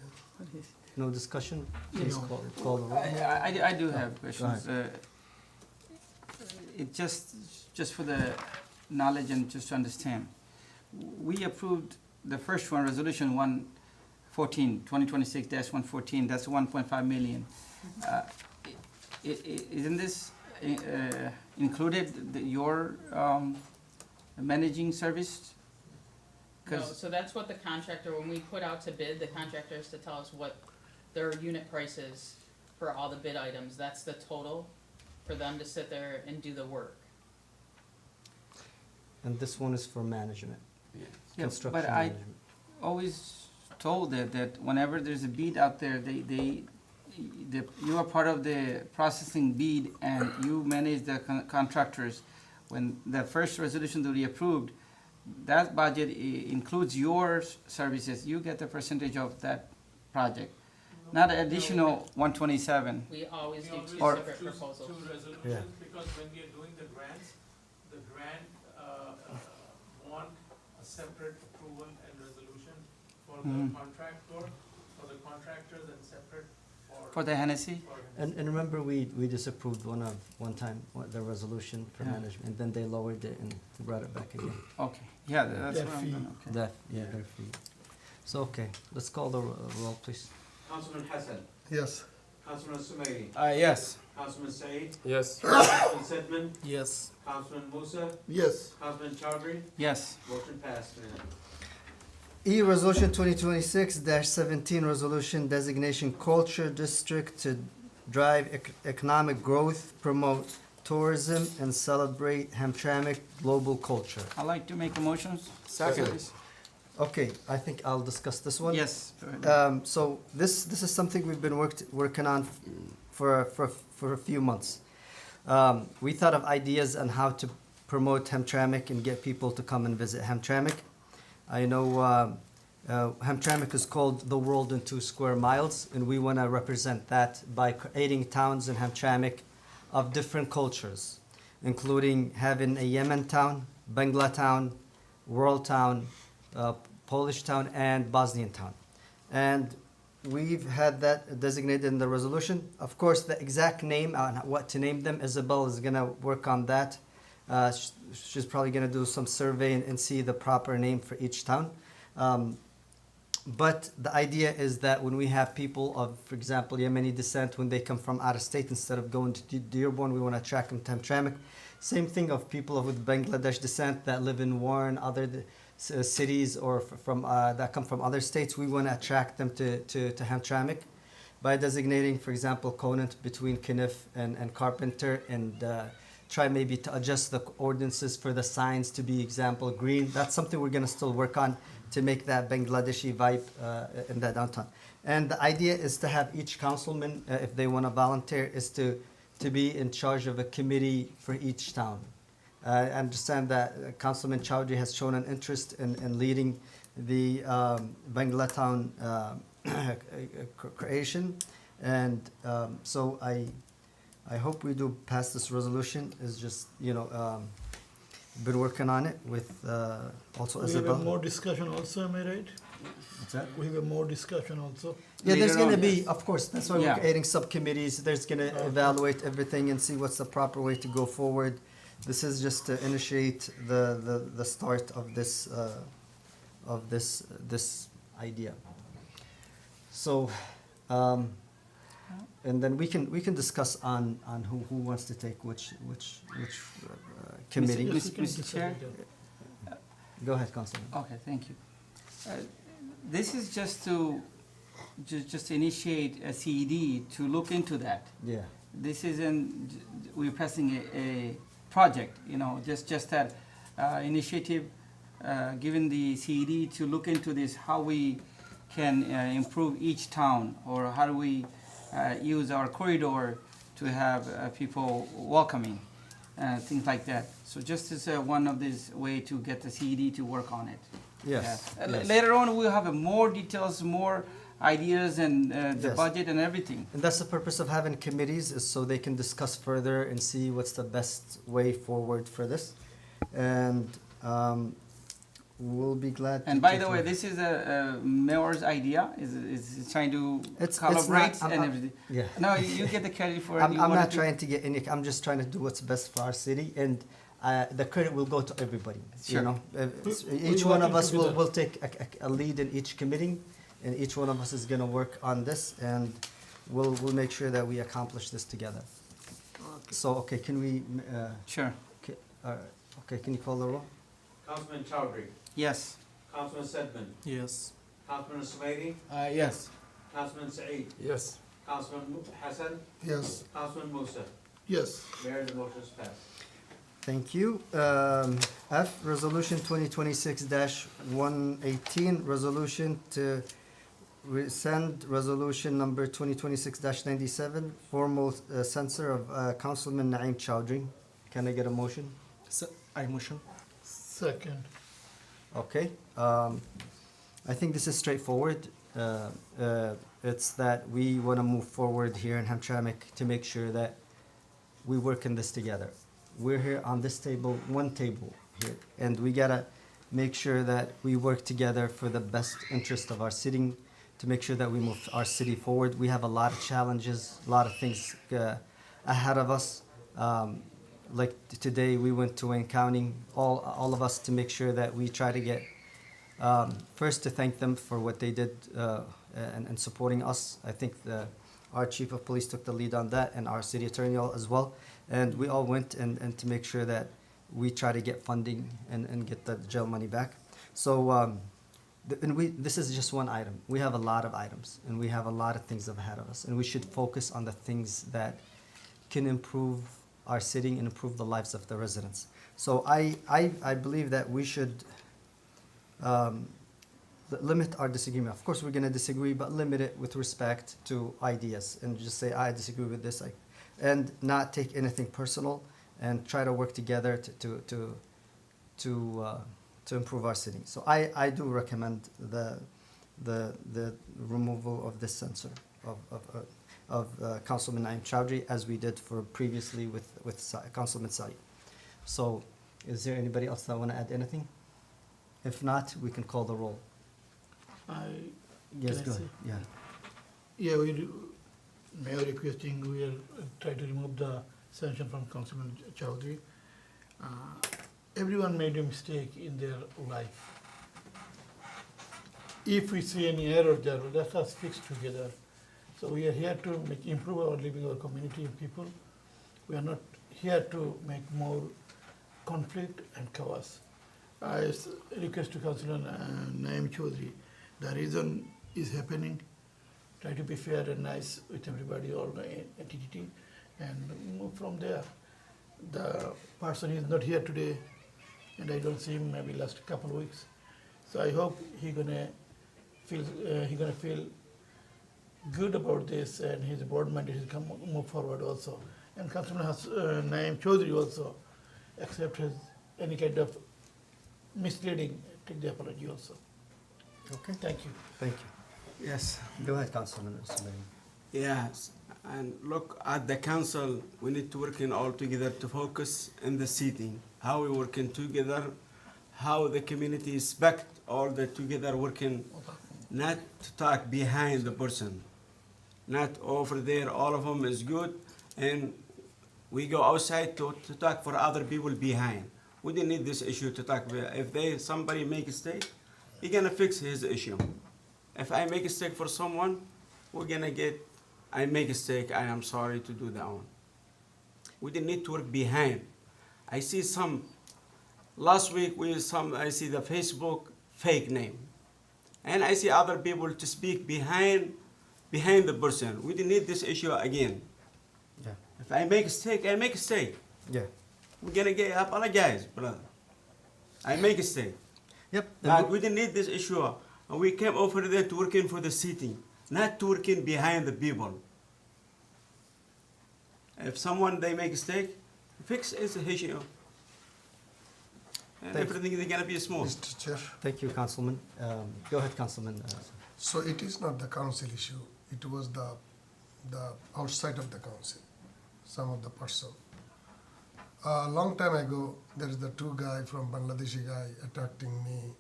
No discussion? You Please know, call the roll. I do have questions. It just for the knowledge and just to understand. We approved the first one, resolution 2026-114, that's 1.5 million. Isn't this included your managing service? No, 'Cause- so that's what the contractor, when we put out to bid, the contractor has to tell us what their unit price is for all the bid items. That's the total for them to sit there and do the work. And this one is for management. Yeah, Construction but I management. always told that whenever there's a bid out there, you are part of the processing bid and you manage the contractors. When the first resolution that we approved, that budget includes your services, you get the percentage of that project, not an additional 127. We always do two Or- separate Two proposals. resolutions, because when we are doing the grants, the grant, want a separate approval and resolution for the Mhm. contractor, for the contractors and separate For the Hennessy? And remember, we disapproved one time, the resolution for Yeah. management, and then they lowered it and brought it back again. Okay, yeah, that's That what I'm fee. doing, okay. That, yeah, their fee. So, okay, let's call the roll, please. Councilman Hassan, Yes. Councilman Al-Sumaili, Yes. Councilman Said, Yes. Councilman Sedman, Yes. Councilman Musa, Yes. Councilman Chowdhury, Yes, motion passed, Mayor. E, resolution 2026-17, resolution designation culture district to drive economic growth, promote tourism, and celebrate Hamtramck global culture. I'd like to make a motion. Second. Okay, I think I'll discuss this one. Yes, go ahead. So this is something we've been working on for a few months. We thought of ideas on how to promote Hamtramck and get people to come and visit Hamtramck. I know Hamtramck is called the world in 2 square miles, and we want to represent that by creating towns in Hamtramck of different cultures, including having a Yemen town, Bangla town, World town, Polish town, and Bosnian town. And we've had that designated in the resolution. Of course, the exact name on what to name them, Isabel is going to work on that. She's probably going to do some survey and see the proper name for each town. But the idea is that when we have people of, for example, Yemeni descent, when they come from out of state, instead of going to Dearborn, we want to attract them to Hamtramck. Same thing of people with Bangladesh descent that live in Warren, other cities, or from that come from other states. We want to attract them to Hamtramck by designating, for example, Conant between Kniff and Carpenter, and try maybe to adjust the ordinances for the signs to be example green. That's something we're going to still work on to make that Bangladeshi vibe in that downtown. And the idea is to have each councilman, if they want to volunteer, is to be in charge of a committee for each town. I understand that Councilman Chowdhury has shown an interest in leading the Bangla town creation, and so I hope we do pass this resolution. It's just, been working on it with also We have Isabel. a more discussion also, am I right? What's that? We have a more discussion also. Yeah, there's Later going to on, be, yes. of course, that's why Yeah. we're creating subcommittees. There's going to evaluate everything and see what's the proper way to go forward. This is just to initiate the start of this idea. So, and then we can discuss on who wants to take which committee. Mr. Chair? Go ahead, Councilman. Okay, thank you. This is just to initiate a CED to look into that. Yeah. This isn't, we're pressing a project, you know, just that initiative, given the CED to look into this, how we can improve each town, or how do we use our corridor to have people welcoming, things like that. So just as one of these way to get the CED to work on it. Yes. Yeah. Yes. Later on, we'll have more details, more ideas, and the Yes. budget and everything. And that's the purpose of having committees, is so they can discuss further and see what's the best way forward for this. And we'll be glad to. And by take the way, your- this is a mayor's idea, is trying to It's collaborate not- and everything. Yeah. No, you get the credit for it. I'm You not wanted to- trying to get any, I'm just trying to do what's best for our city, and the credit will go to everybody. Sure. You know, We each one of working us will, together. will take a lead in each committee, and each one of us is gonna work on this, and we'll make sure that we accomplish this together. So, okay, can we, Sure. okay, can you call the roll? Councilman Chowdhury. Yes. Councilman Sedman. Yes. Councilman Sumaili. Yes. Councilman Saeed. Yes. Councilman Hassan. Yes. Councilman Musa. Yes. Mayor, the motion is passed. Thank you. F, Resolution 2026-118, resolution to rescind Resolution number 2026-97, formal censor of Councilman Naeem Chowdhury. Can I get a motion? I motion. Second. Okay. I think this is straightforward. It's that we want to move forward here in Hamtramck to make sure that we work in this together. We're here on this table, one table here, and we gotta make sure that we work together for the best interest of our city, to make sure that we move our city forward. We have a lot of challenges, a lot of things ahead of us. Like today, we went to Wayne County, all of us, to make sure that we try to get, first to thank them for what they did and supporting us. I think our chief of police took the lead on that, and our city attorney as well. And we all went and to make sure that we try to get funding and get the jail money back. So, this is just one item. We have a lot of items, and we have a lot of things ahead of us, and we should focus on the things that can improve our city and improve the lives of the residents. So I believe that we should limit our disagreement. Of course, we're gonna disagree, but limit it with respect to ideas, and just say, I disagree with this, and not take anything personal, and try to work together to improve our city. So I do recommend the removal of this censor of Councilman Naeem Chowdhury, as we did for previously with Councilman Saeed. So, is there anybody else that want to add anything? If not, we can call the roll. Yes, Can I go say? ahead. Yeah. Yeah, Mayor requesting we will try to remove the sanction from Councilman Chowdhury. Everyone made a mistake in their life. If we see any error there, let us fix together. So we are here to improve our living, our community and people. We are not here to make more conflict and chaos. I request to Councilor Naeem Chowdhury, the reason is happening, try to be fair and nice with everybody, all the entity, and move from there. The person is not here today, and I don't see him maybe last couple of weeks. So I hope he gonna feel good about this, and his board mandate will come move forward also. And Councilman Naeem Chowdhury also accept his any kind of misleading, take the apology also. Okay. Thank you. Thank you. Yes. Go ahead, Councilman Sumaili. Yes, and look, at the council, we need to work in all together to focus in the city, how we working together, how the community expect all the together working, not to talk behind the person, not over there, all of them is good, and we go outside to talk for other people behind. We didn't need this issue to talk about. If somebody make a mistake, he gonna fix his issue. If I make a mistake for someone, we're gonna get, I make a mistake, I am sorry to do that one. We didn't need to work behind. I see some, last week I see the Facebook fake name. And I see other people to speak behind the person. We didn't need this issue again. Yeah. If I make a mistake, I make a mistake. Yeah. We're gonna get apologize, brother. I make a mistake. Yep. But we didn't need this issue. And we came over there to working for the city, not to working behind the people. If someone they make a mistake, fix is the issue. And everything is gonna be smooth. Mr. Chair. Thank you, Councilman. Go ahead, Councilman. So it is not the council issue, it was the outside of the council, some of the person. A long time ago, there is the two guy from Bangladeshi guy attacking me.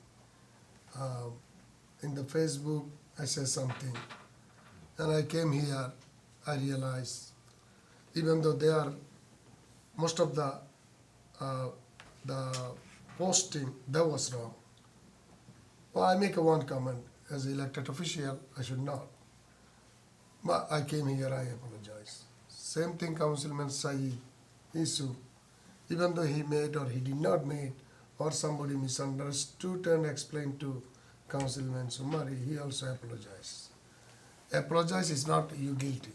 In the Facebook, I said something. And I came here, I realized, even though they are, most of the posting, that was wrong. Well, I make one comment, as elected official, I should not. But I came here, I apologize. Same thing Councilman Saeed, Isu, even though he made or he did not make, or somebody misunderstood and explained to Councilman Sumari, he also apologized. Apologize is not you guilty.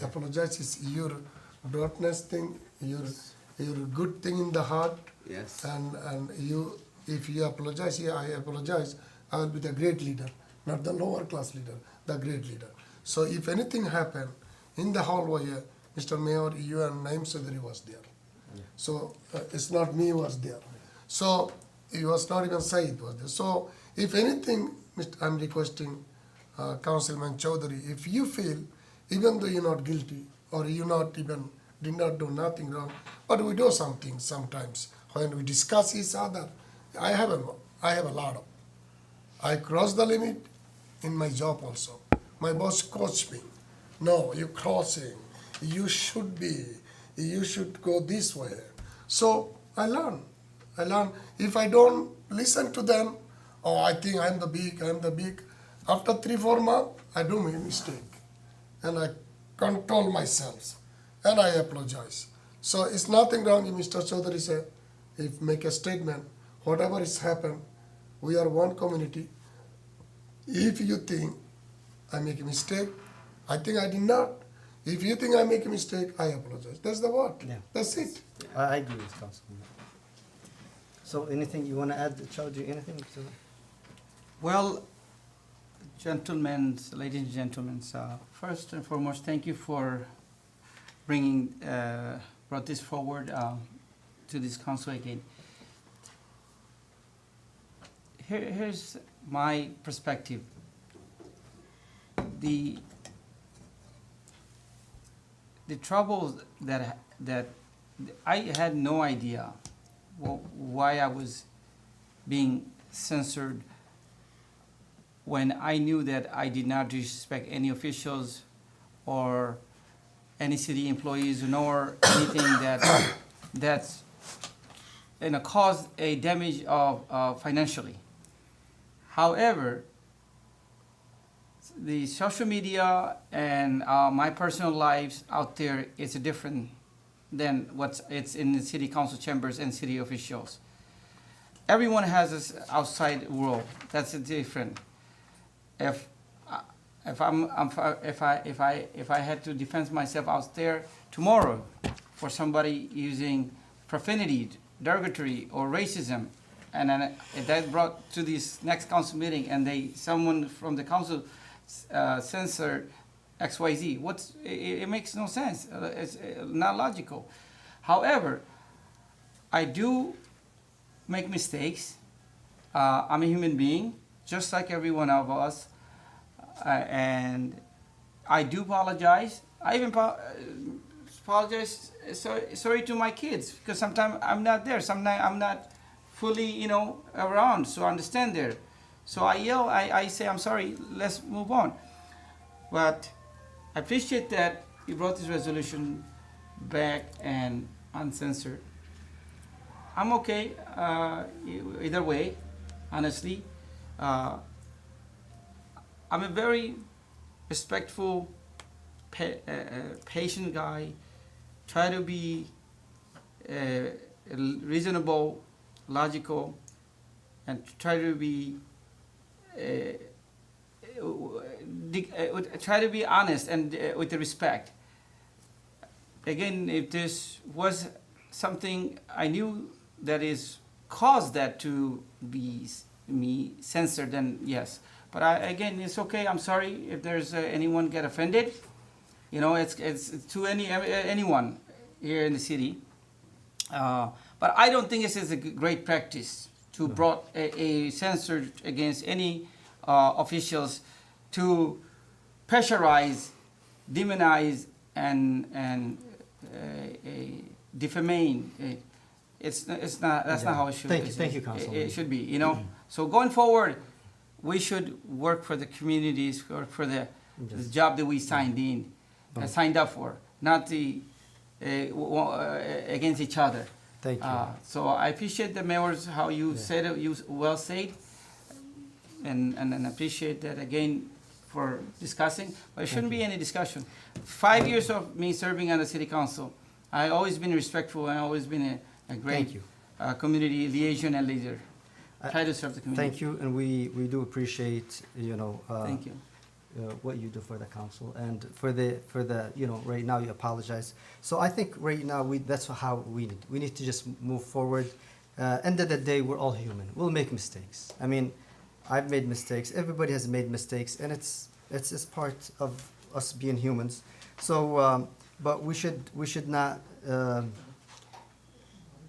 Apologize is your broadness thing, your good thing in the heart. Yes. And you, if you apologize, yeah, I apologize, I will be the great leader, not the lower class leader, the great leader. So if anything happened in the hallway, Mr. Mayor, you and Naim Chaudhary was there. Yeah. So it's not me was there. So it was not even Saeed was there. So if anything, I'm requesting Councilman Chaudhary, if you feel, even though you're not guilty or you not even did not do nothing wrong, but we do something sometimes when we discuss each other. I have a lot of. I cross the limit in my job also. My boss coached me. No, you're crossing. You should go this way. So I learn. If I don't listen to them, oh, I think I'm the big. After 3-4 months, I do make mistake. And I control myself. And I apologize. So it's nothing wrong if Mr. Chaudhary said, if make a statement, whatever has happened, we are one community. If you think I make a mistake, I think I did not. If you think I make a mistake, I apologize. That's the word. Yeah. That's it. I agree with Councilman. So anything you want to add, Chaudhary, anything? Well, gentlemen, ladies and gentlemen, first and foremost, thank you for brought this forward to this council again. Here's my perspective. The troubles that I had no idea why I was being censored when I knew that I did not disrespect any officials or any city employees, nor anything that's caused a damage of financially. However, the social media and my personal lives out there is different than it's in the city council chambers and city officials. Everyone has this outside world that's different. If I had to defend myself out there tomorrow for somebody using profanity, derogatory, or racism, and then that brought to this next council meeting, and someone from the council censored XYZ. It makes no sense. It's not logical. However, I do make mistakes. I'm a human being, just like every one of us. And I do apologize. I even apologize, sorry to my kids, because sometimes I'm not there. Sometimes I'm not fully, around, so I understand there. So I yell, I say, I'm sorry, let's move on. But I appreciate that you brought this resolution back and uncensored. I'm okay either way, honestly. I'm a very respectful, patient guy. Try to be reasonable, logical, and try to be honest and with the respect. Again, if this was something I knew that is caused that to be me censored, then yes. But again, it's okay. I'm sorry if there's anyone get offended. You know, it's to anyone here in the city. But I don't think this is a great practice to brought a censor against any officials to pressurize, demonize, and defamate. It's not. That's not how it should. Thank you, Councilman. It should be. You know. So going forward, we should work for the communities, work for the job that we signed up for, not the against each other. Thank you. So I appreciate the mayor's how you said it. You well said, and appreciate that again for discussing. But it shouldn't be any discussion. 5 years of me serving on the city council, I always been respectful and always been a great community liaison and leader. Try to serve the community. Thank you, and we do appreciate, you know, Thank you. What you do for the council and for the you know, right now you apologize. So I think right now that's how we need to just move forward. End of the day, we're all human. We'll make mistakes. I mean, I've made mistakes. Everybody has made mistakes, and it's part of us being humans. So, but we should not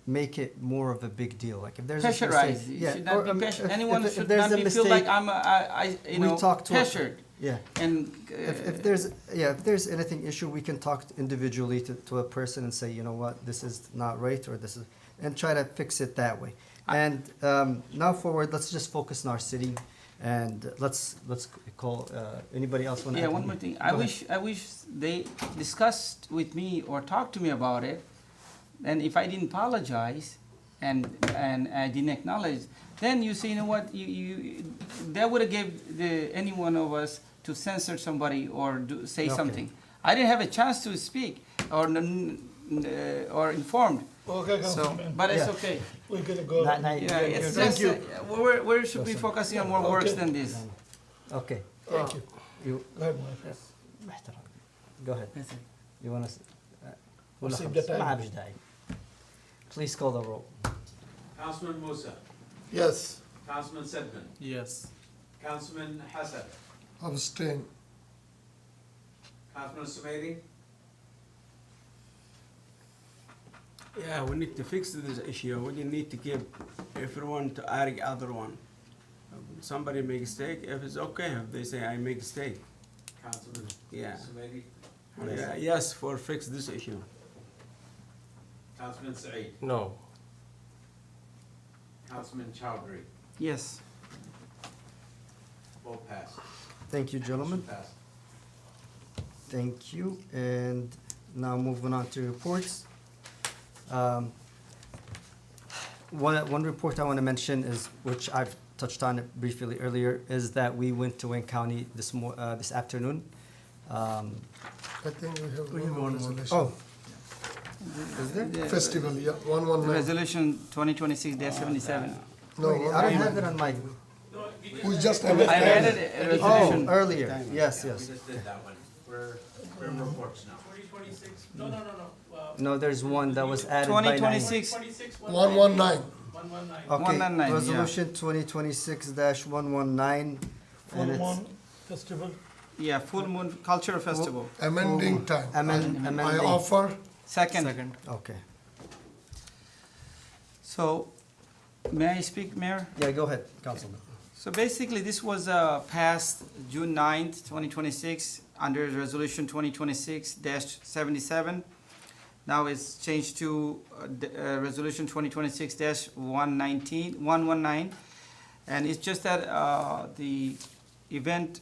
make it more of a big deal. Like if there's Pressurize. a mistake, Should not be pressure. Anyone should there's not a be feel like mistake, you know, pressured. Yeah. And if there's anything issue, we can talk individually to a person and say, you know what, this is not right, or this is, and try to fix it that way. And now forward, let's just focus on our city, and let's call anybody else want to. Yeah, one more thing. I wish they discussed with me or talked to me about it, and if I didn't apologize, and I didn't acknowledge, then you say, you know what, that would have gave any one of us to censor somebody or say something. I didn't have a chance to speak or informed. Okay, so, but it's okay. We're gonna go. It's Thank just, you. Where should be focusing on more works than this? Okay. Thank you. You Go ahead, Mike. go ahead. You want to? سيب the time. Please call the roll. Councilman Musa, Yes. Councilman Sedman, Yes. Councilman Hassan, Abstain. Councilman Sumaili, Yeah, we need to fix this issue. We need to give everyone to argue other one. Somebody make mistake, if it's okay, if they say I make mistake. Councilman Sumaili, Yeah, yes, for fix this issue. Councilman Saeed, No. Councilman Chowdhury, Yes. vote passed. Thank you, gentlemen. Motion passed. Thank you. And now moving on to reports. One report I want to mention is, which I've touched on it briefly earlier, is that we went to Wayne County this afternoon. I think we have one more resolution. Oh. Is there? Festival, yeah, 119. Resolution 2026-77. No, I don't have it on my. We just I added a resolution. Oh, earlier. Yes, We yes. just did that one. We're in reports now. 2026, no. No, there's one that was added by 2026. 119. 119. Okay, 119, yeah. resolution 2026-119. Full And it's Moon Festival. Yeah, Full Moon Cultural Festival. Amending time. I amending. offer. Second. Okay. So, may I speak, Mayor? Yeah, go ahead, Councilman. So basically, this was passed June 9th, 2026, under Resolution 2026-77. Now it's changed to Resolution 2026-119, and it's just that the event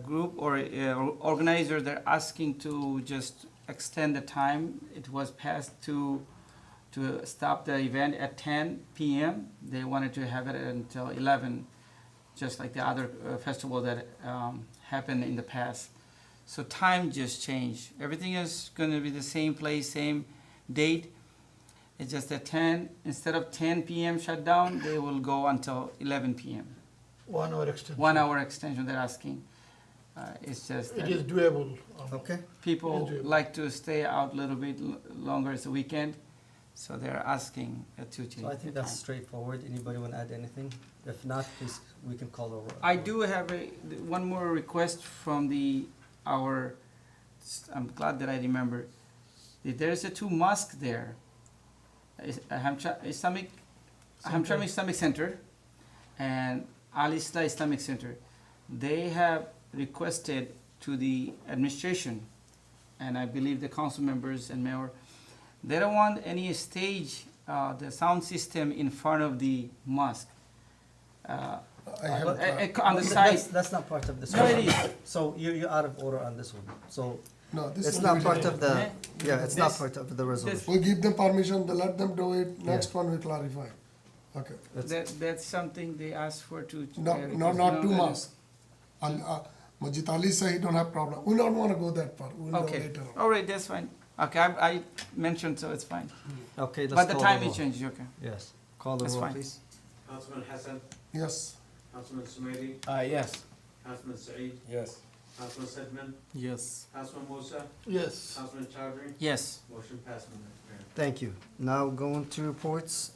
group or organizer, they're asking to just extend the time. It was passed to stop the event at 10 p.m. They wanted to have it until 11 just like the other festival that happened in the past. So time just changed. Everything is going to be the same place, same date. It's just that instead of 10 p.m. shutdown, they will go until 11 p.m. 1 hour extension. 1 hour extension they're asking. It's just It that is doable. Okay. people It is doable. like to stay out a little bit longer. It's a weekend, so they're asking to change. So I think the that's time. straightforward. Anybody want to add anything? If not, please, we can call over. I do have one more request from I'm glad that I remember. There's a 2 mosques there. Hamsham Islamic Center and Al Islah Islamic Center. They have requested to the administration, and I believe the council members and mayor, they don't want any stage, the sound system in front of the mosque. On the side. That's not part of this. No, it is. So you're out of order on this one. So No, this it's will not be part done. of the, yeah, it's not This- part of the resolution. We give them permission, they let them do it, next one we clarify. Okay. That's something they asked for to. No, not too much. Majid Ali said he don't have problem. We don't want to go that far. We'll go Okay, later on. all right, that's fine. Okay, I mentioned, so it's fine. Okay, let's But the call time roll. is changed, okay. Yes, call the That's roll, fine. please. Councilman Hassan, Yes. Councilman Sumaili, Yes. Councilman Saeed, Yes. Councilman Sedman, Yes. Councilman Musa, Yes. Councilman Chowdhury. Yes. Motion passed, Mayor. Thank you. Now going to reports.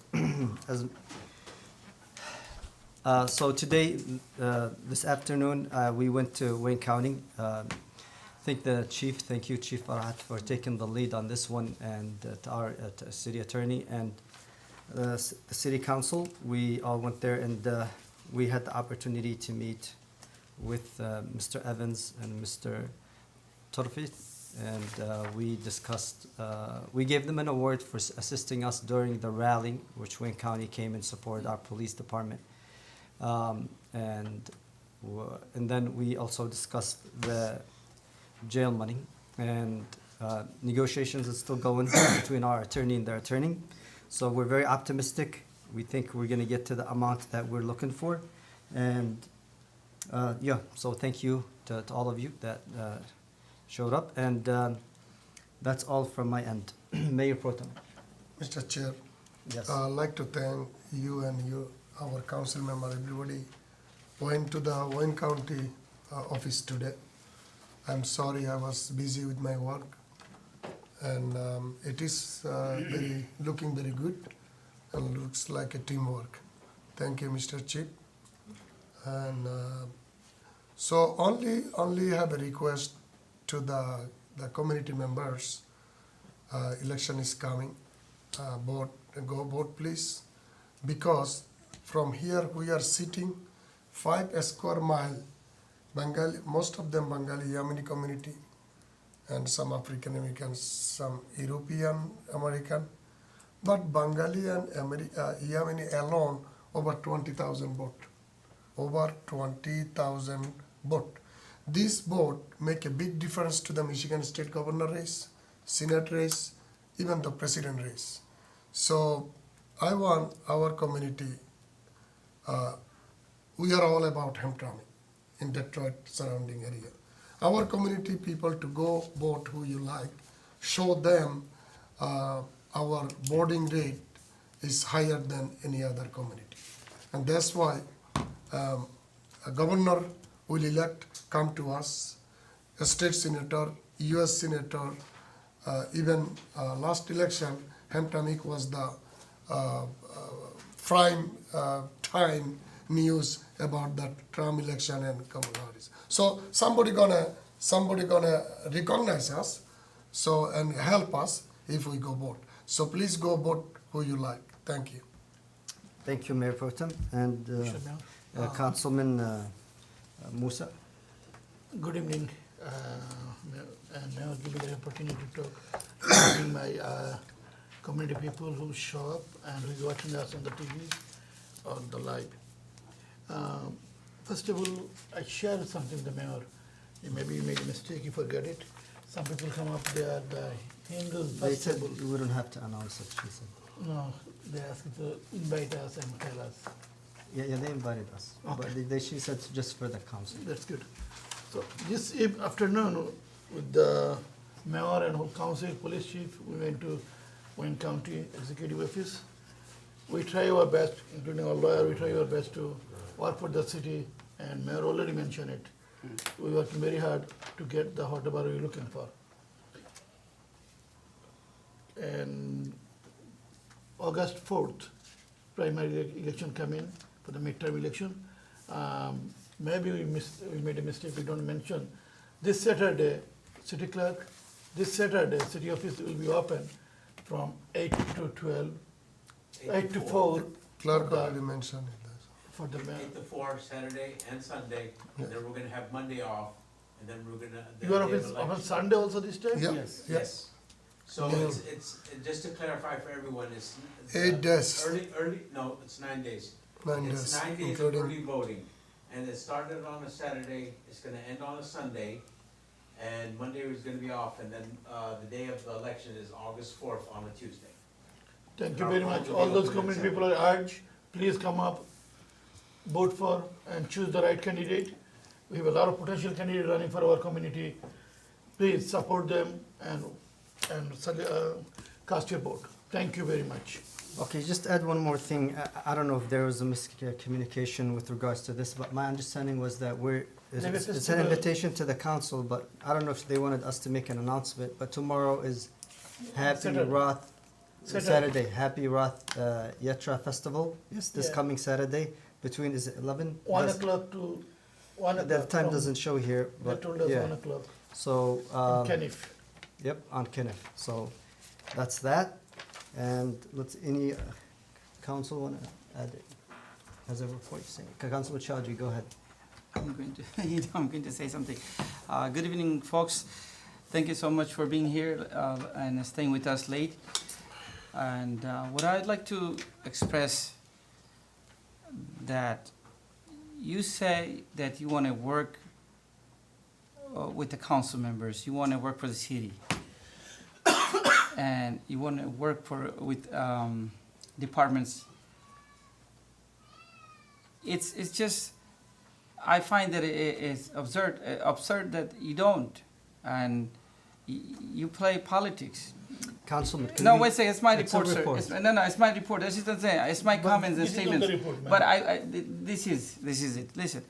So today, this afternoon, we went to Wayne County. Thank you, Chief Farhat, for taking the lead on this one, and to our city attorney and the city council. We all went there, and we had the opportunity to meet with Mr. Evans and Mr. Torfit, and we discussed, we gave them an award for assisting us during the rally, which Wayne County came and supported our police department. And then we also discussed the jail money, and negotiations are still going between our attorney and their attorney. So we're very optimistic. We think we're gonna get to the amount that we're looking for. And yeah, so thank you to all of you that showed up. And that's all from my end. Mayor Pro Tem. Mr. Chair. Yes. I'd like to thank you and our council member, everybody went to the Wayne County office today. I'm sorry I was busy with my work, and it is looking very good and looks like a teamwork. Thank you, Mr. Chief. And so only have a request to the community members. Election is coming. Go vote, please, because from here we are sitting 5 square mile, Bengali, most of them Bengali Yemeni community, and some African Americans, some European American, but Bengali and Yemeni alone over 20,000 vote, over 20,000 vote. This vote make a big difference to the Michigan State Governor race, Senate race, even the President race. So I want our community, we are all about Hamtramck in Detroit surrounding area. Our community people to go vote who you like, show them our voting rate is higher than any other community. And that's why a governor will elect, come to us, a state senator, US senator, even last election, Hamtramck was the prime time news about the Trump election and Kamala Harris. So somebody gonna recognize us, so and help us if we go vote. So please go vote who you like. Thank you. Thank you, Mayor Pro Tem. And Councilman Musa. Good evening, and now give me the opportunity to talk. Good evening, my community people who show up and who is watching us on the TV or the live. First of all, I share something the mayor. Maybe you made a mistake, you forget it. Some people come up, they are the Hindu They said festival. we don't have to announce it, she said. No, they asked to invite us and tell us. Yeah, they invited us. But Okay. she said just for the council. That's good. So this afternoon, with the mayor and whole council, police chief, we went to Wayne County Executive Office. We try our best, including our lawyer, we try our best to work for the city, and mayor already mentioned it. We're working very hard to get the whatever we're looking for. And August 4th, primary election come in for the midterm election. Maybe we made a mistake, we don't mention. This Saturday, city clerk, this Saturday, city office will be open from 8 to 12, 8 to 4. Clerk for the- already mentioned it. For the mayor. 8 to 4, Saturday and Sunday, and then we're gonna have Monday off, and then we're gonna. You are open Sunday also this time? Yeah. Yes. So Yeah. it's, just to clarify for everyone, it's. 8 days. No, it's 9 days. 9 It's days, 9 days of including- early voting, and it started on a Saturday, it's gonna end on a Sunday, and Monday is gonna be off, and then, the day of the election is August 4th on a Tuesday. Thank you very much. All those community people are urged, please come up, vote for and choose the right candidate. We have a lot of potential candidates running for our community. Please support them and cast your vote. Thank you very much. Okay, just add one more thing. I don't know if there was a miscommunication with regards to this, but my understanding was that it's an invitation to the council, but I don't know if they wanted us to make an announcement, but tomorrow is Happy Saturday. Roth, Saturday. Saturday, Happy Roth Yatra Festival. Yes, this Yeah. coming Saturday, between, is it 11? 1 Yes. o'clock to 1 o'clock. The time from- doesn't show here, They but told us yeah. 1 o'clock. So, On Kenneth. Yep, on Kenneth. So that's that. And any council want to add, has a report saying? Councilor Chowdhury, go ahead. I'm going to say something. Good evening, folks. Thank you so much for being here and staying with us late. And what I'd like to express that you say that you want to work with the council members, you want to work for the city, and you want to work with departments. It's just, I find that it's absurd that you don't, and you play politics. Councilman, No, wait a second, it's my It's a report, sir. report. It's my report, this is the thing, it's my comments and this is not the statements. report, ma'am. But this is it, listen.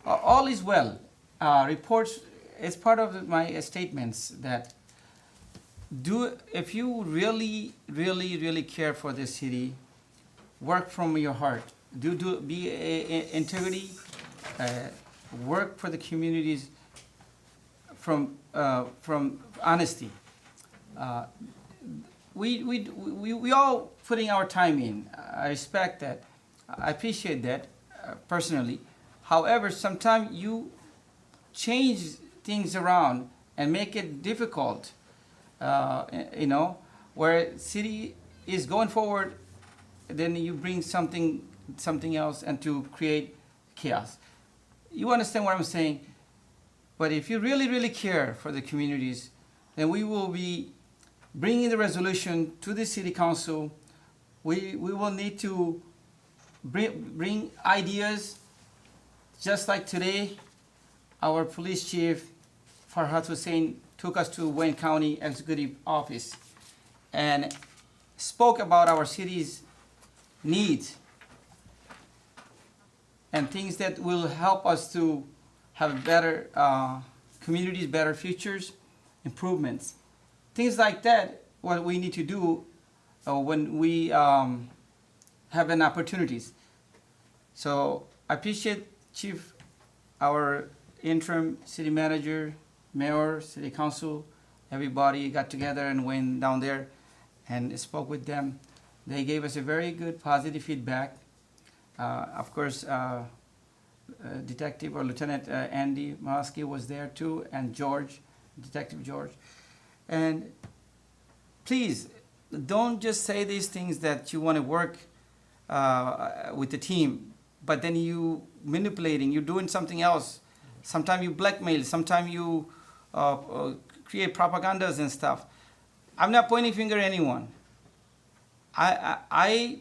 All is well. Reports, it's part of my statements that if you really care for this city, work from your heart. Be integrity, work for the communities from honesty. We all putting our time in. I respect that. I appreciate that personally. However, sometimes you change things around and make it difficult. Where city is going forward, then you bring something else and to create chaos. You understand what I'm saying? But if you really care for the communities, then we will be bringing the resolution to the city council. We will need to bring ideas, just like today, our police chief, Farhat Hussain, took us to Wayne County Executive Office and spoke about our city's needs and things that will help us to have better communities, better futures, improvements. Things like that, what we need to do when we have an opportunities. So I appreciate Chief, our interim city manager, mayor, city council, everybody got together and went down there and spoke with them. They gave us a very good positive feedback. Of course, Detective or Lieutenant Andy Malasky was there too, and George, Detective George. And please, don't just say these things that you want to work with the team, but then you manipulating, you're doing something else. Sometimes you blackmail, sometimes you create propagandas and stuff. I'm not pointing finger at anyone. I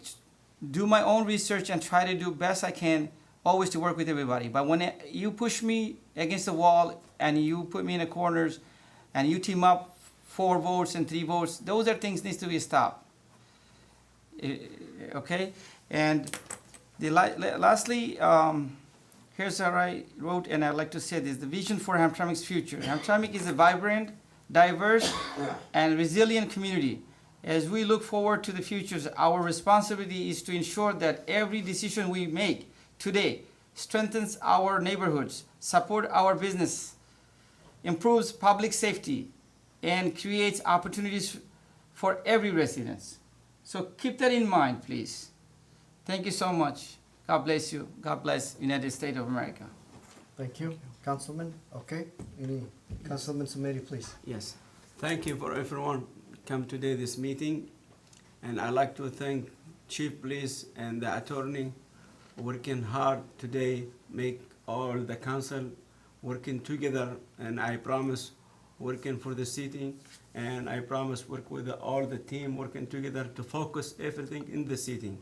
do my own research and try to do best I can always to work with everybody. But when you push me against the wall and you put me in the corners and you team up 4 votes and 3 votes, those are things needs to be stopped. Okay? And lastly, here's what I wrote, and I'd like to say this, the vision for Hamtramck's future. Hamtramck is a vibrant, diverse, and resilient community. As we look forward to the future, our responsibility is to ensure that every decision we make today strengthens our neighborhoods, support our business, improves public safety, and creates opportunities for every resident. So keep that in mind, please. Thank you so much. God bless you. God bless United States of America. Thank you. Councilman, okay? Any, Councilman Sumeri, please. Yes. Thank you for everyone come today this meeting. And I'd like to thank Chief Police and the attorney working hard today, make all the council working together. And I promise working for the city. And I promise work with all the team working together to focus everything in the city.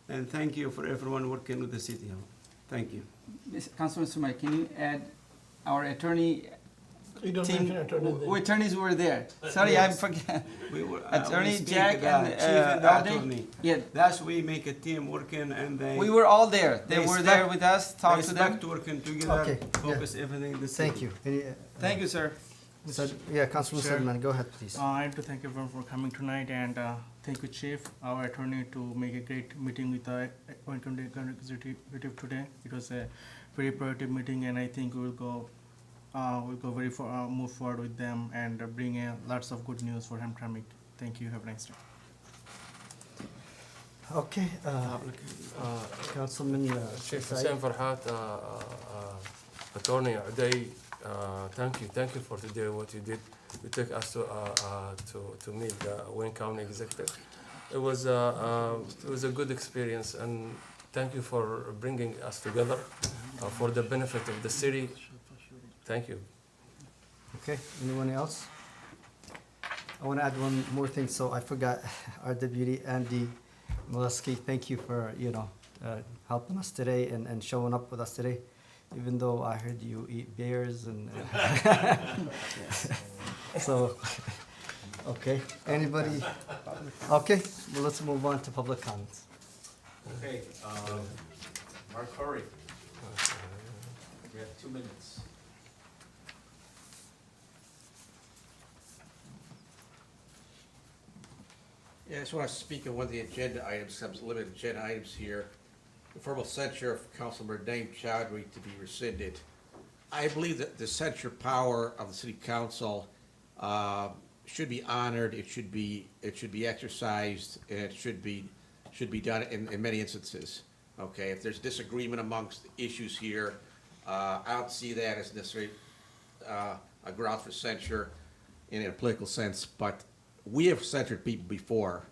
And thank you for everyone working with the city hall. Thank you. Councilman Sumeri, can you add our attorney You don't team? mention attorney then. Attorneys were there. Sorry, I forget. we Attorney speak Jack the and chief and the Aldi? attorney. Yeah. That's we make a team working and they. We were all there. They were there with us, talked to them. Respect working together, Okay, focus everything the city. Thank you. Any, Thank you, sir. yeah, Councilman Sure. Sedman, go ahead, please. I'd like to thank everyone for coming tonight, and thank you, Chief, our attorney, to make a great meeting with the executive today. It was a very productive meeting, and I think we'll go very far, move forward with them and bring lots of good news for Hamtramck. Thank you. Have a nice day. Okay, Councilman Chief Said. Hussein Farhat, attorney, thank you for today, what you did. You took us to meet the Wayne County Executive. It was a good experience, and thank you for bringing us together for the benefit of the city. Thank you. Okay, anyone else? I want to add one more thing, so I forgot our deputy, Andy Molesky. Thank you for, helping us today and showing up with us today, even though I heard you eat bears and, so, okay, anybody? Okay, well, let's move on to public comments. Okay, Mark Curry. We have 2 minutes. Yeah, I just want to speak on one of the agenda items, some limited agenda items here. The formal censure of Councilmember Naeem Chowdhury to be rescinded. I believe that the censure power of the city council should be honored, it should be exercised, and it should be done in many instances. Okay, if there's disagreement amongst issues here, I don't see that as necessarily a ground for censure in a political sense, but we have censored people before.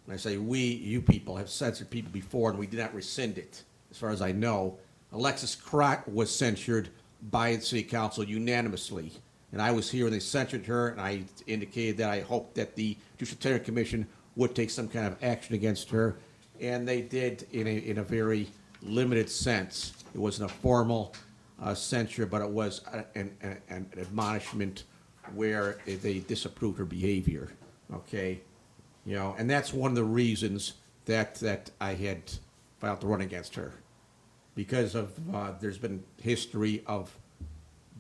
And I say we, you people, have censored people before, and we did not rescind it, as far as I know. Alexis Crott was censured by the city council unanimously. And I was here when they censured her, and I indicated that I hoped that the Judicial Commission would take some kind of action against her. And they did in a very limited sense. It wasn't a formal censure, but it was an admonishment where they disapproved her behavior, okay? And that's one of the reasons that I had filed to run against her. Because of, there's been history of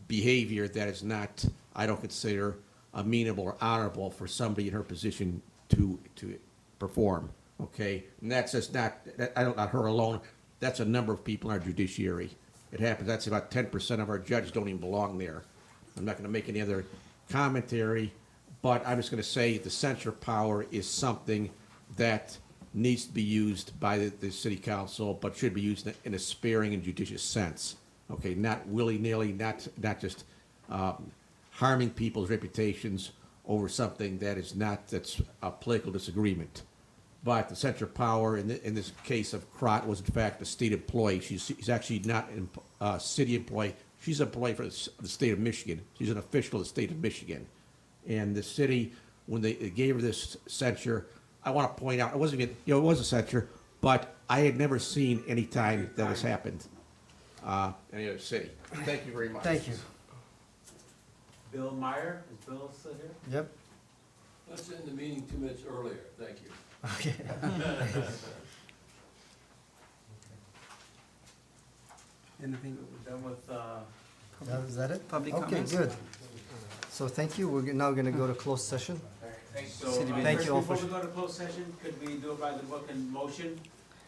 behavior that is not, I don't consider amenable or honorable for somebody in her position to perform, okay? And that's just not her alone, that's a number of people in our judiciary. It happens, that's about 10% of our judges don't even belong there. I'm not gonna make any other commentary, but I'm just going to say the censure power is something that needs to be used by the city council, but should be used in a sparing and judicious sense. Okay, not willy-nilly, not just harming people's reputations over something that's a political disagreement. But the censure power in this case of Crott was in fact a state employee. She's actually not a city employee. She's an employee for the state of Michigan. She's an official of the state of Michigan. And the city, when they gave her this censure, I want to point out, it wasn't even, it was a censure, but but I had never seen any time that has happened in any other city. Thank you very much. Thank you. Bill Meyer, is Bill still here? Yep. Let's end the meeting 2 minutes earlier, thank you. Okay. Anything? We're done with, Is that it? Public Okay, comments? good. So thank you. We're now gonna go to closed session. so, City Thank you all first, for- before we go to closed session, could we do it by the book and motion?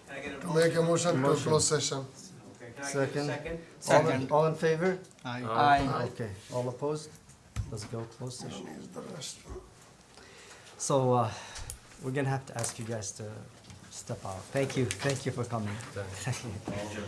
Can I get a To motion? make a motion to Motion. close session. Okay, can I get a Second. second? Second. All in favor? Aye. Okay, all opposed? Let's go closed session. Use the restroom. So, we're gonna have to ask you guys to step out. Thank you for coming. Thank you.